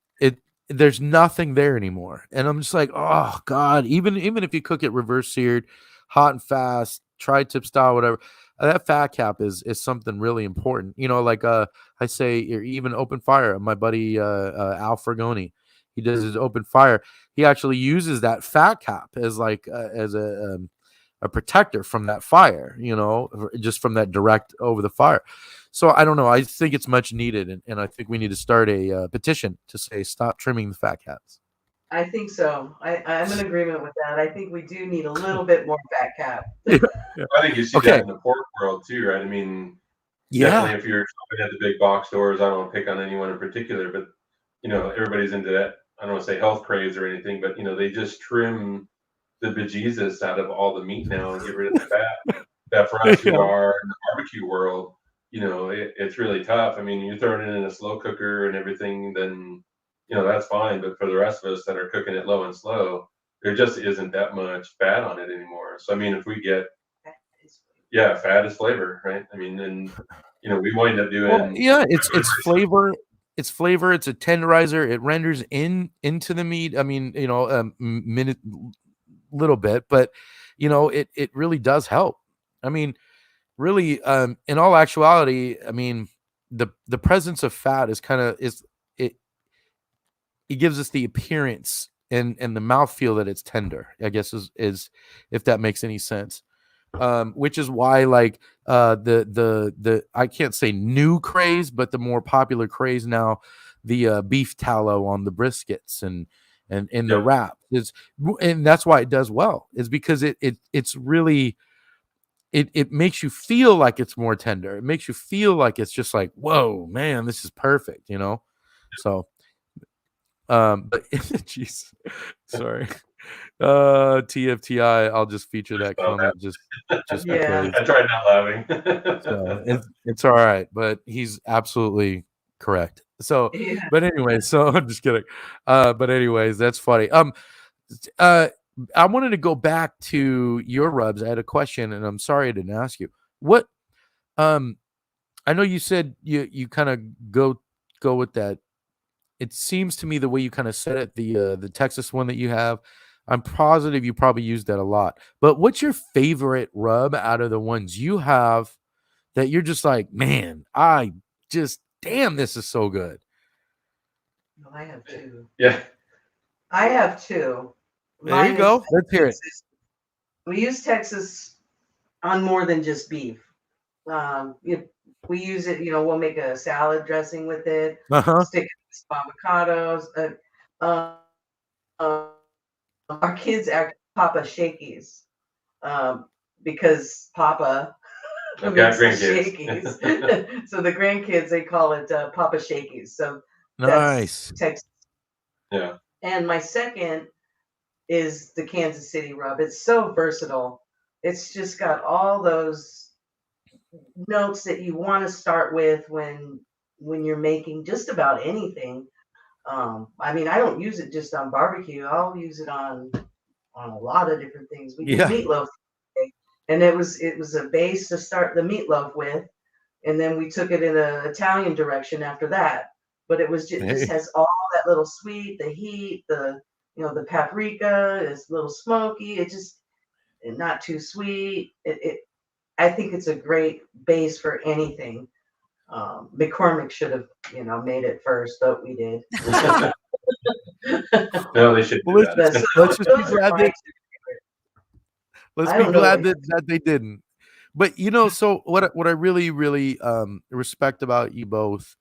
there's nothing there anymore. And I'm just like, oh God, even if you cook it reverse seared, hot and fast, tri-tip style, whatever, that fat cap is something really important. Like I say, or even open fire. My buddy Al Fragoni, he does his open fire. He actually uses that fat cap as like as a protector from that fire, just from that direct over the fire. So I don't know. I think it's much needed, and I think we need to start a petition to say stop trimming the fat cats. I think so. I'm in agreement with that. I think we do need a little bit more fat cap. Yeah. I think you see that in the pork world too, right? I mean, definitely if you're shopping at the big box stores, I don't want to pick on anyone in particular, but everybody's into that. I don't want to say health craze or anything, but they just trim the bejesus out of all the meat now and get rid of the fat. That for us who are in the barbecue world, it's really tough. I mean, you throw it in a slow cooker and everything, then that's fine. But for the rest of us that are cooking it low and slow, there just isn't that much fat on it anymore. So I mean, if we get fat is flavor, right? I mean, and we wind up doing it's flavor. It's flavor. It's a tenderizer. It renders into the meat. I mean, minute little bit, but it really does help. I mean, really, in all actuality, I mean, the presence of fat is kind of it gives us the appearance and the mouthfeel that it's tender, I guess is if that makes any sense. Which is why like the I can't say new craze, but the more popular craze now, the beef tallow on the briskets and the wrap is, and that's why it does well, is because it's really it makes you feel like it's more tender. It makes you feel like it's just like, whoa, man, this is perfect, So but jeez, sorry. TFTI, I'll just feature that comment just because. I tried not laughing. So it's all right, but he's absolutely correct. So but anyway, so I'm just kidding. But anyways, that's funny. I wanted to go back to your rubs. I had a question, and I'm sorry I didn't ask you. What I know you said you kind of go with that. It seems to me the way you kind of said it, the Texas one that you have, I'm positive you probably use that a lot. But what's your favorite rub out of the ones you have that you're just like, man, damn, this is so good? No, I have two. Yeah. I have two. There you go. Let's hear it. We use Texas on more than just beef. We use it, we'll make a salad dressing with it, stick it with some avocados. Our kids act Papa Shakies because Papa makes Shakies. So the grandkids, they call it Papa Shakies. So nice. That's Texas. Yeah. And my second is the Kansas City rub. It's so versatile. It's just got all those notes that you want to start with when when you're making just about anything. I mean, I don't use it just on barbecue. I'll use it on a lot of different things. We did Yeah. meatloaf today, and it was a base to start the meatloaf with, and then we took it in an Italian direction after that. But it just Hey. has all that little sweet, the heat, the paprika. It's a little smoky. It just not too sweet. I think it's a great base for anything. McCormick should have, made it first, but we did. No, they should Well, do that. So let's just be those are glad my that two favorite. let's I be don't know glad what that they didn't. But so what I really really respect about you both,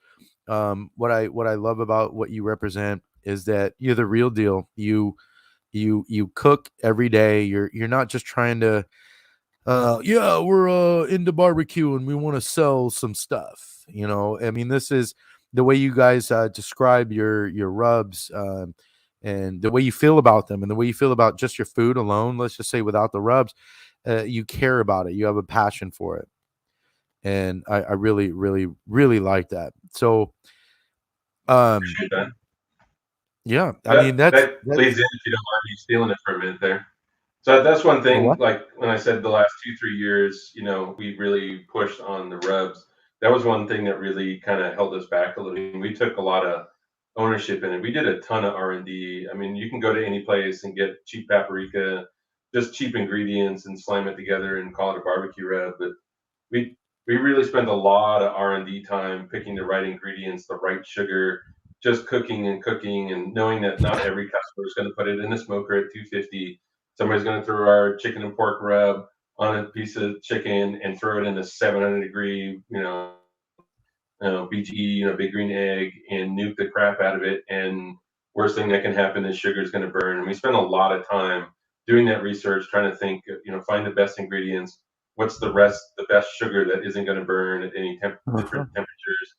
what I love about what you represent is that you're the real deal. You cook every day. You're not just trying to yeah, we're into barbecue and we want to sell some stuff. I mean, this is the way you guys describe your rubs, and the way you feel about them and the way you feel about just your food alone. Let's just say without the rubs, you care about it. You have a passion for it. And I really, really, really like that. So, um, Appreciate that. yeah, I mean, That that's leads in, if you don't mind me stealing it for a minute there. So that's one a thing, what? like when I said the last 2, 3 years, we really pushed on the rubs. That was one thing that really kind of held us back a little. We took a lot of ownership in it. We did a ton of R&D. I mean, you can go to any place and get cheap paprika, just cheap ingredients and slam it together and call it a barbecue rub. But we we really spend a lot of R&D time picking the right ingredients, the right sugar, just cooking and knowing that not every customer is going to put it in a smoker at 250. Somebody's going to throw our chicken and pork rub on a piece of chicken and throw it in a 700-degree, BGE, big green egg, and nuke the crap out of it. And worst thing that can happen is sugar is going to burn. And we spend a lot of time doing that research, trying to think, find the best ingredients. What's the best sugar that isn't going to burn at any different temperatures?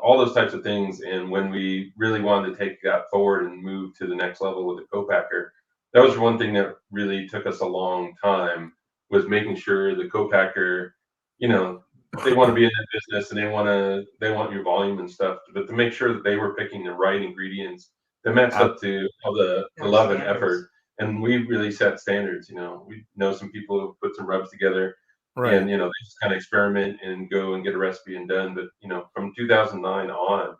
All those types of things. And when we really wanted to take that forward and move to the next level with the co-packer, that was one thing that really took us a long time, was making sure the co-packer, you know, they want to be in that business and they want your volume and stuff, but to make sure that they were picking the right ingredients that matched Ab- up to all the our love and standards. effort. And we really set standards. We know some people who put some rubs together, and right. they just kind of experiment and go and get a recipe and done. But from 2009 on,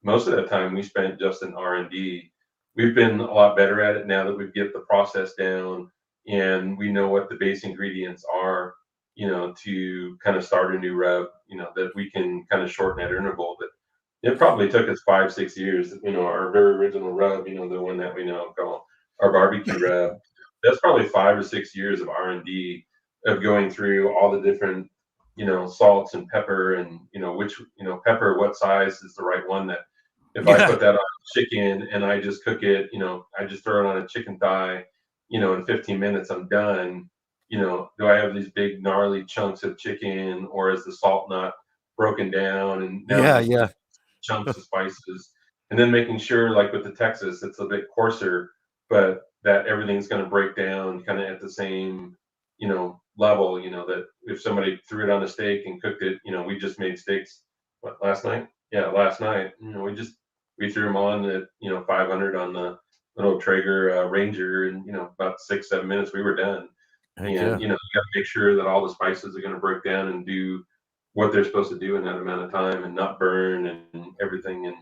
most of that time we spent just in R&D. We've been a lot better at it now that we get the process down and we know what the base ingredients are, to kind of start a new rub, that we can kind of shorten that interval. But it probably took us 5, 6 years. Our very original rub, the one that we now call our barbecue rub. That's probably 5 or 6 years of R&D, of going through all the different, salts and pepper, and which pepper, what size is the right one. That if I Yeah. put that on chicken and I just cook it, I just throw it on a chicken thigh, in 15 minutes I'm done. Do I have these big gnarly chunks of chicken, or is the salt not broken down and now I'm Yeah. just Yeah. chunks of spices? And then making sure, like with the Texas, it's a bit coarser, but that everything's going to break down kind of at the same, level. That if somebody threw it on a steak and cooked it, we just made steaks, what, last night? Yeah, last night. We threw them on at 500 on the little Traeger Ranger, and about 6, 7 minutes we were done. Heck And yeah. you got to make sure that all the spices are going to break down and do what they're supposed to do in that amount of time and not burn and everything. And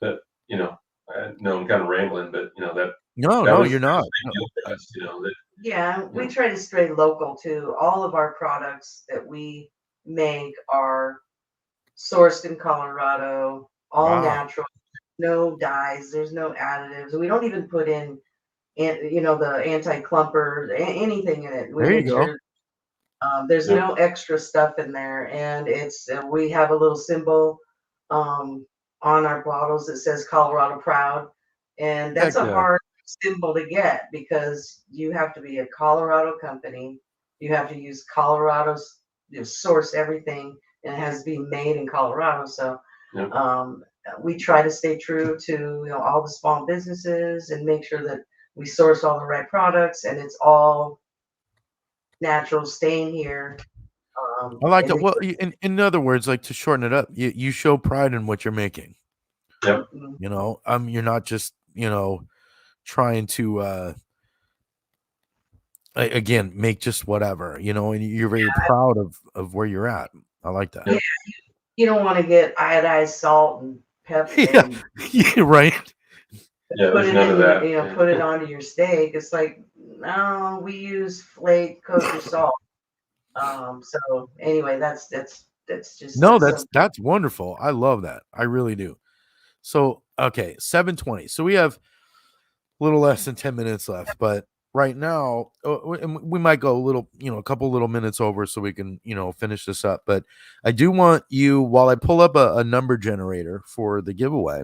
but I know I'm kind of rambling, but No, that no, was you're a not. big No. deal for us. That Yeah, you we know, try to stay local too. All of our products that we make are sourced in Colorado, all Wow. natural, no dyes, there's no additives. We don't even put in, the anti-clumper, anything in it. We There you make go. sure there's yeah, no extra stuff in there, and we have a little symbol um, on our bottles that says Colorado Proud, and that's Heck a yeah. hard symbol to get because you have to be a Colorado company. You have to use Colorado's, source everything, and it has to be made in Colorado. So yeah. um, we try to stay true to all the small businesses and make sure that we source all the right products and it's all natural, staying here. I like and that. Well, in other words, like to shorten it up, you show pride in what you're making. Yep. You know, you're not just trying to again make just whatever, and you're very proud of where you're at. I like that. yeah, you don't want to get iodized salt and pep Yeah, and yeah, right. Yeah, put there's it none of in, that. your, put it onto your steak. It's like, no, we use flake kosher salt. So anyway, that's just No, some. that's wonderful. I love that. I really do. So okay, 7:20. So we have a little less than 10 minutes left, but right now and we might go a little, a couple little minutes over so we can, finish this up. But I do want you, while I pull up a number generator for the giveaway,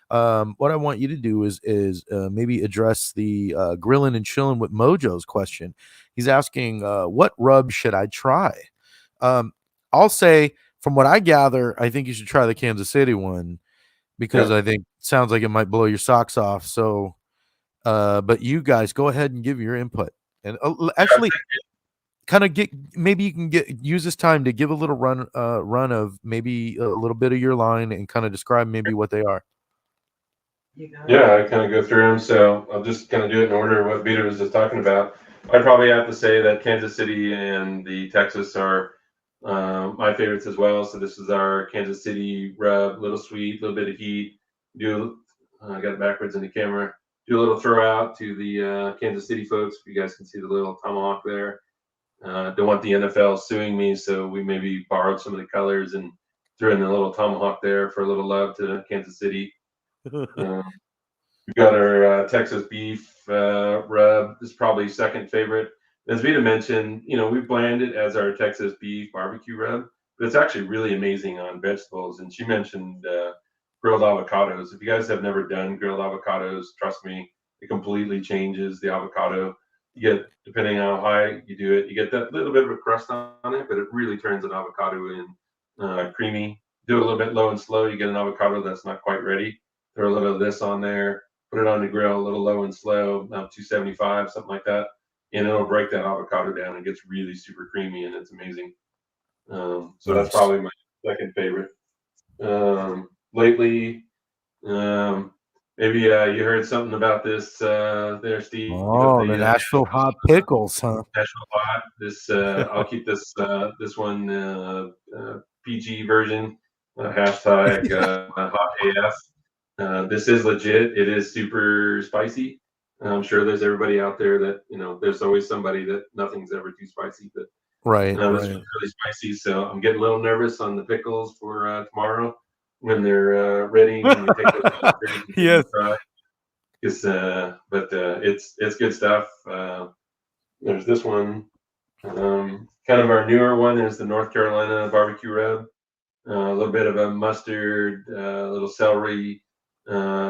what I want you to do is maybe address the grilling and chilling with Mojo's question. He's asking, what rub should I try? Um, I'll say, from what I gather, I think you should try the Kansas City one because Yeah. I think it sounds like it might blow your socks off. So, but you guys go ahead and give your input, and actually, kind of maybe you can use this time to give a little run of maybe a little bit of your line and kind of describe maybe what they are. Yeah, I kind of go through them. So I'll just kind of do it in order of what Vito was just talking about. I'd probably have to say that Kansas City and the Texas are my favorites as well. So this is our Kansas City rub, little sweet, little bit of heat. I got it backwards in the camera. Do a little throw out to the Kansas City folks. If you guys can see the little tomahawk there. Don't want the NFL suing me, so we maybe borrowed some of the colors and threw in a little tomahawk there for a little love to Kansas City. We've got our Texas beef rub. This is probably second favorite. As Vita mentioned, we blend it as our Texas beef barbecue rub, but it's actually really amazing on vegetables. And she mentioned grilled avocados. If you guys have never done grilled avocados, trust me, it completely changes the avocado. You get, depending on how high you do it, you get that little bit of a crust on it, but it really turns an avocado in creamy. Do it a little bit low and slow, you get an avocado that's not quite ready. Throw a little of this on there, put it on the grill a little low and slow, 275, something like that, and it'll break that avocado down and gets really super creamy, and it's amazing. So that's probably my second favorite. Lately, maybe you heard something about this there, Steve. Oh, the Nashville hot pickles, huh? Nashville hot. This I'll keep this one PG version. Hashtag hot AF. This is legit. It is super spicy. I'm sure there's everybody out there that there's always somebody that nothing's ever too spicy, but right. this one's really spicy. So I'm getting a little nervous on the pickles for tomorrow when they're ready. When we take those yes. But it's good stuff. There's this one. Kind of our newer one is the North Carolina barbecue rub. A little bit of a mustard, a little celery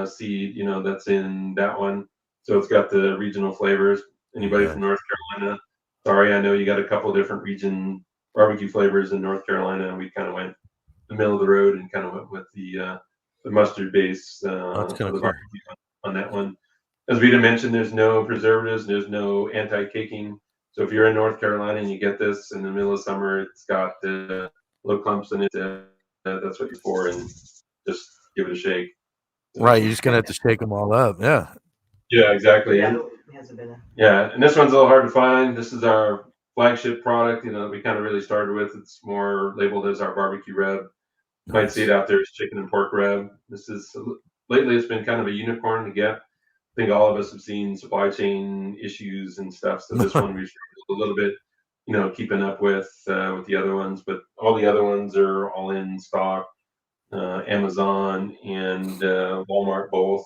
seed, that's in that one. So it's got the regional flavors. Anybody from North Carolina? Sorry, I know you got a couple different region barbecue flavors in North Carolina. We kind of went the middle of the road and kind of went with the mustard base That's kind of barbecue on that one. As Vita mentioned, there's no preservatives, there's no anti-caking. So if you're in North Carolina and you get this in the middle of summer, it's got little clumps in it. That's what you're for, and just give it a shake. Right, you're just gonna have to shake them all up. Yeah. Yeah, exactly. Yeah, and this one's a little hard to find. This is our flagship product. That we kind of really started with. It's more labeled as our barbecue rub. You might see it out there as chicken and pork rub. This is lately it's been kind of a unicorn to get. I think all of us have seen supply chain issues and stuff. So this one we struggled a little bit, keeping up with the other ones. But all the other ones are all in stock. Amazon and Walmart both.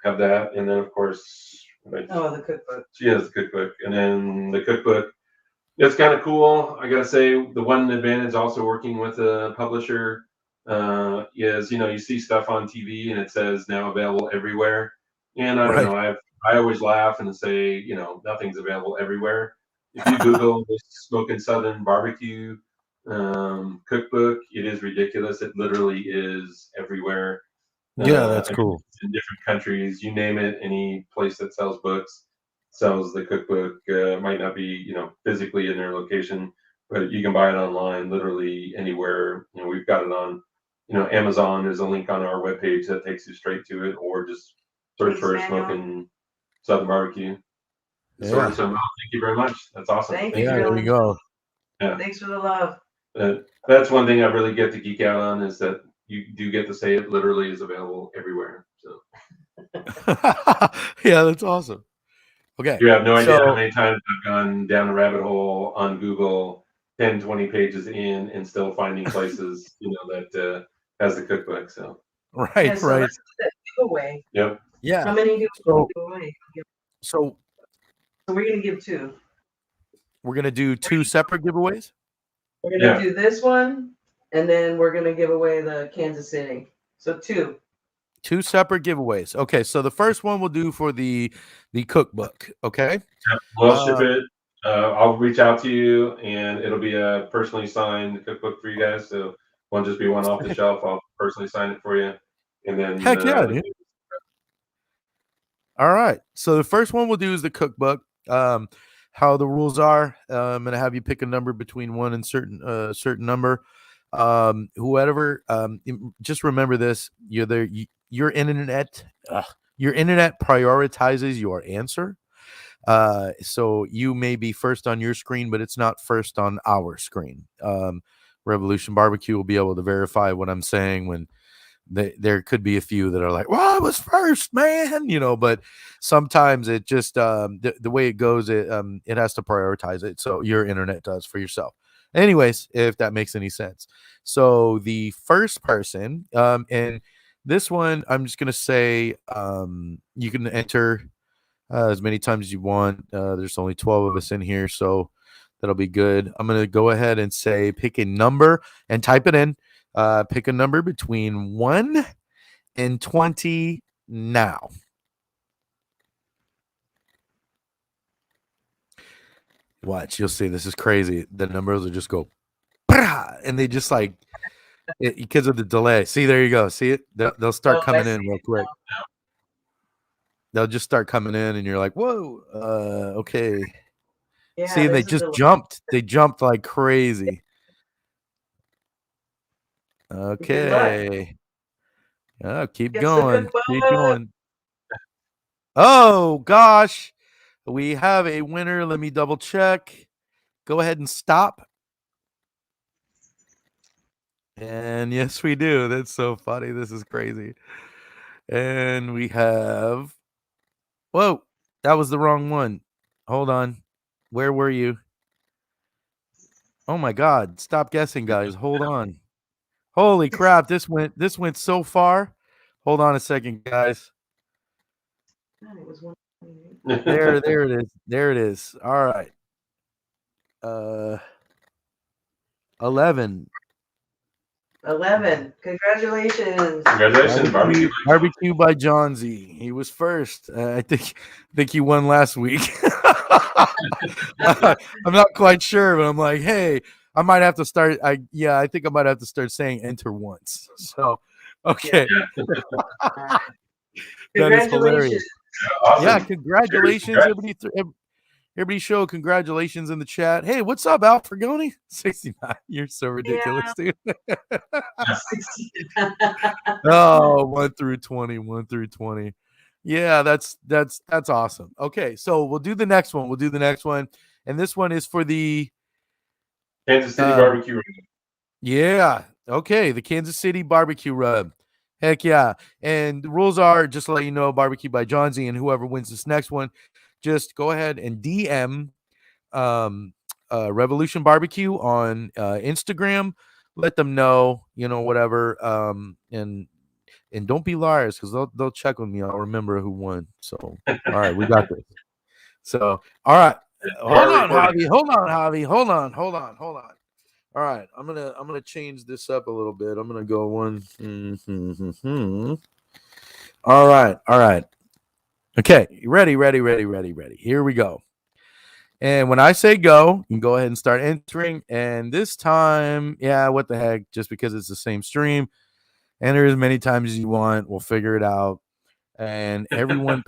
Have that, and then of course, the cookbook. She has the cookbook, and then the cookbook. It's kind of cool. I gotta say, the one advantage also working with a publisher is you see stuff on TV and it says now available everywhere. And I don't know, I always laugh and say nothing's available everywhere. If you Google this Smoking Southern Barbecue cookbook, it is ridiculous. It literally is everywhere. Yeah, that's cool. In different countries, you name it, any place that sells books, sells the cookbook. Might not be physically in their location, but you can buy it online, literally anywhere. We've got it on Amazon. There's a link on our webpage that takes you straight to it, or just search for Smoking Southern Barbecue. Yeah. So thank you very much. That's awesome. Thank Yeah, there you go. Yeah. Thanks for the love. That's one thing I really get to geek out on, is that you do get to say it literally is available everywhere. So yeah, that's awesome. Okay. you have no idea how many times I've gone down a rabbit hole on Google, 10, 20 pages in, and still finding places, that has the cookbook. So right. So let's do that giveaway. Yep. Yeah. How many do we give away? So we're gonna give 2. We're gonna do 2 separate giveaways. We're gonna do this one, and then we're gonna give away the Kansas City. So 2 separate giveaways. Okay, so the first one we'll do for the cookbook. Okay. We'll ship it. I'll reach out to you, and it'll be a personally signed cookbook for you guys. So it won't just be one off the shelf. I'll personally sign it for you, and then heck yeah, dude. All right. So the first one we'll do is the cookbook. How the rules are, I'm gonna have you pick a number between 1 and certain number. Whoever, just remember this: your internet prioritizes your answer. So you may be first on your screen, but it's not first on our screen. Revolution Barbecue will be able to verify what I'm saying when there could be a few that are like, well, I was first, man, but sometimes it just the way it goes, it has to prioritize it. So your internet does for yourself. Anyways, if that makes any sense. So the first person, and this one, I'm just gonna say, you can enter as many times as you want. There's only 12 of us in here, so that'll be good. I'm gonna go ahead and say pick a number and type it in. Pick a number between 1 and 20 now. Watch, you'll see. This is crazy. The numbers will just go, and they just like, because of the delay. See, there you go. See it? They'll start coming in real quick. They'll just start coming in, and you're like, whoa, okay. Yeah, see, they just jumped. They jumped like crazy. Okay. Oh, keep going. Keep going. Oh, gosh. We have a winner. Let me double check. Go ahead and stop. And yes, we do. That's so funny. This is crazy. And we have... Whoa, that was the wrong one. Hold on. Where were you? Oh, my God. Stop guessing, guys. Hold on. Holy crap. This went so far. Hold on a second, guys. There it is. There it is. All right. 11. 11. Congratulations. Congratulations, Barbecue by John Z. He was first. I think he won last week. I'm not quite sure, but I'm like, hey, I might have to start. I think I might have to start saying enter once. So, okay. That is hilarious. Awesome. Yeah, congratulations, everybody show congratulations in the chat. Hey, what's up, Al Fragoni? 69. You're so ridiculous, dude. Oh, 1 through 20, 1 through 20. Yeah, that's awesome. Okay, so we'll do the next one. And this one is for the Kansas City barbecue rub. Yeah. Okay, the Kansas City barbecue rub. Heck yeah. And the rules are, just to let you know, Barbecue by John Z, and whoever wins this next one, just go ahead and DM Revolution Barbecue on Instagram. Let them know, whatever. And don't be liars, because they'll check with me. I'll remember who won. So, all right, we got this. So, all right. Hold on, Javi. Hold on. All right, I'm gonna change this up a little bit. I'm gonna go one. All right. Okay, ready. Here we go. And when I say go, you can go ahead and start entering. And this time, what the heck? Just because it's the same stream, enter as many times as you want. We'll figure it out. and everyone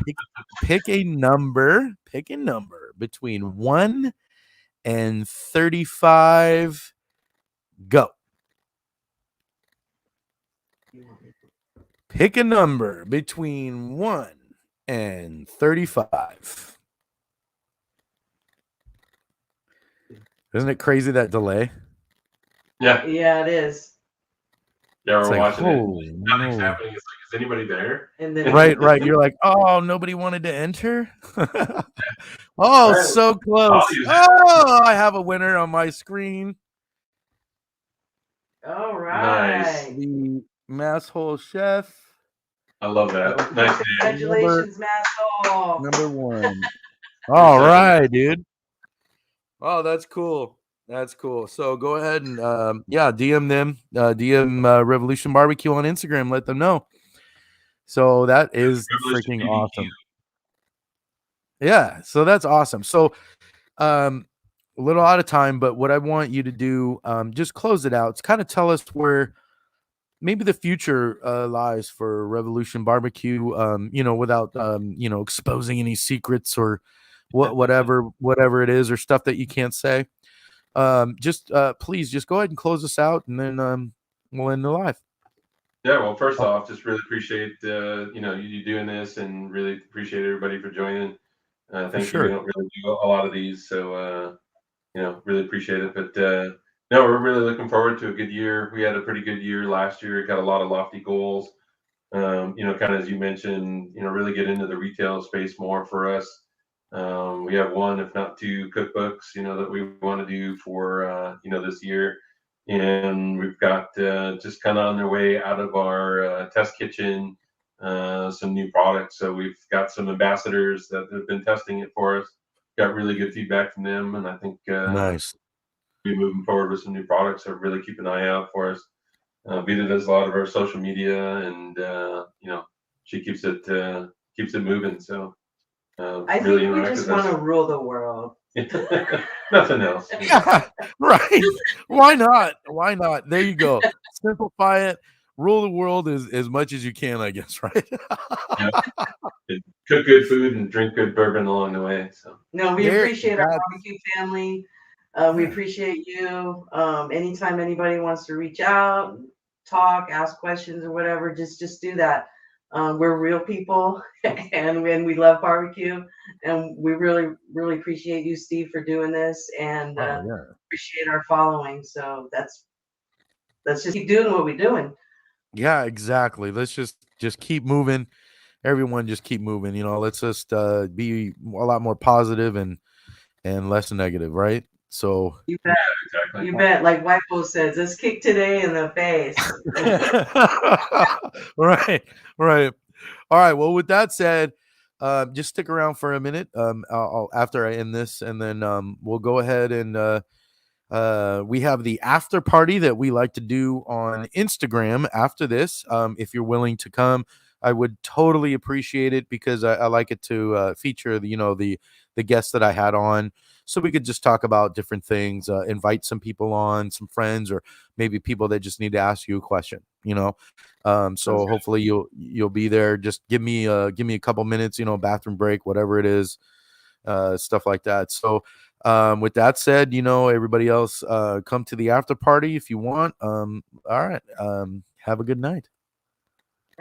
pick a number between 1 and 35. Go. Pick a number between 1 and 35. Isn't it crazy, that delay? Yeah, Yeah, it is. yeah, It's we're like, watching it. holy Nothing's no. happening. It's like, is anybody there? And then Right. You're like, oh, nobody wanted to enter. Oh, Right. so I'll close. use it. Oh, I have a winner on my screen. all Nice. right. The Mass Hole Chef. I love that. Nice name. Congratulations, Mass. Number 1. All right, dude. Oh, that's cool. That's cool. So go ahead and DM them, DM Revolution Barbecue on Instagram. Let them know. So that is Revolution freaking BBQ. awesome. Yeah, so that's awesome. So a little out of time, but what I want you to do, just close it out. It's kind of tell us where maybe the future lies for Revolution Barbecue, without exposing any secrets or whatever it is or stuff that you can't say. Just please just go ahead and close us out, and then we'll end the live. Yeah, well, first off, just really appreciate you doing this, and really appreciate everybody for joining. Thank you. We don't really do a lot of these, so really appreciate it. But no, we're really looking forward to a good year. We had a pretty good year last year. Got a lot of lofty goals. Kind of as you mentioned, really get into the retail space more for us. We have one, if not two, cookbooks, that we want to do for this year, and we've got just kind of on their way out of our test kitchen, some new products. So we've got some ambassadors that have been testing it for us. Got really good feedback from them, and I think Nice. we're moving forward with some new products. So really keep an eye out for us. Vita does a lot of our social media, and she keeps it moving. So I really think we interact just with want to us. rule the world. Nothing else. Yeah, right. Why not? Why not? There you go. Simplify it. Rule the world as much as you can, I guess, right? Yeah. And cook good food and drink good bourbon along the way. So No, we appreciate our that's- barbecue family. We appreciate you. Anytime anybody wants to reach out, talk, ask questions or whatever, just do that. We're real people and when we love barbecue, and we really, really appreciate you, Steve, for doing this, and appreciate our following. So let's just keep doing what we're doing. Yeah, exactly. Let's just keep moving. Everyone just keep moving. Let's just be a lot more positive and less negative, right? So You bet. exactly. You bet. Like White says, let's kick today in the face. Right. All right. Well, with that said, just stick around for a minute. I'll after I end this, and then we'll go ahead and we have the after party that we like to do on Instagram after this. If you're willing to come, I would totally appreciate it, because I like it to feature the guests that I had on, so we could just talk about different things, invite some people on, some friends, or maybe people that just need to ask you a question. So hopefully you'll be there. Just give me a couple minutes, bathroom break, whatever it is, stuff like that. So with that said, everybody else, come to the after party if you want. All right. Have a good night.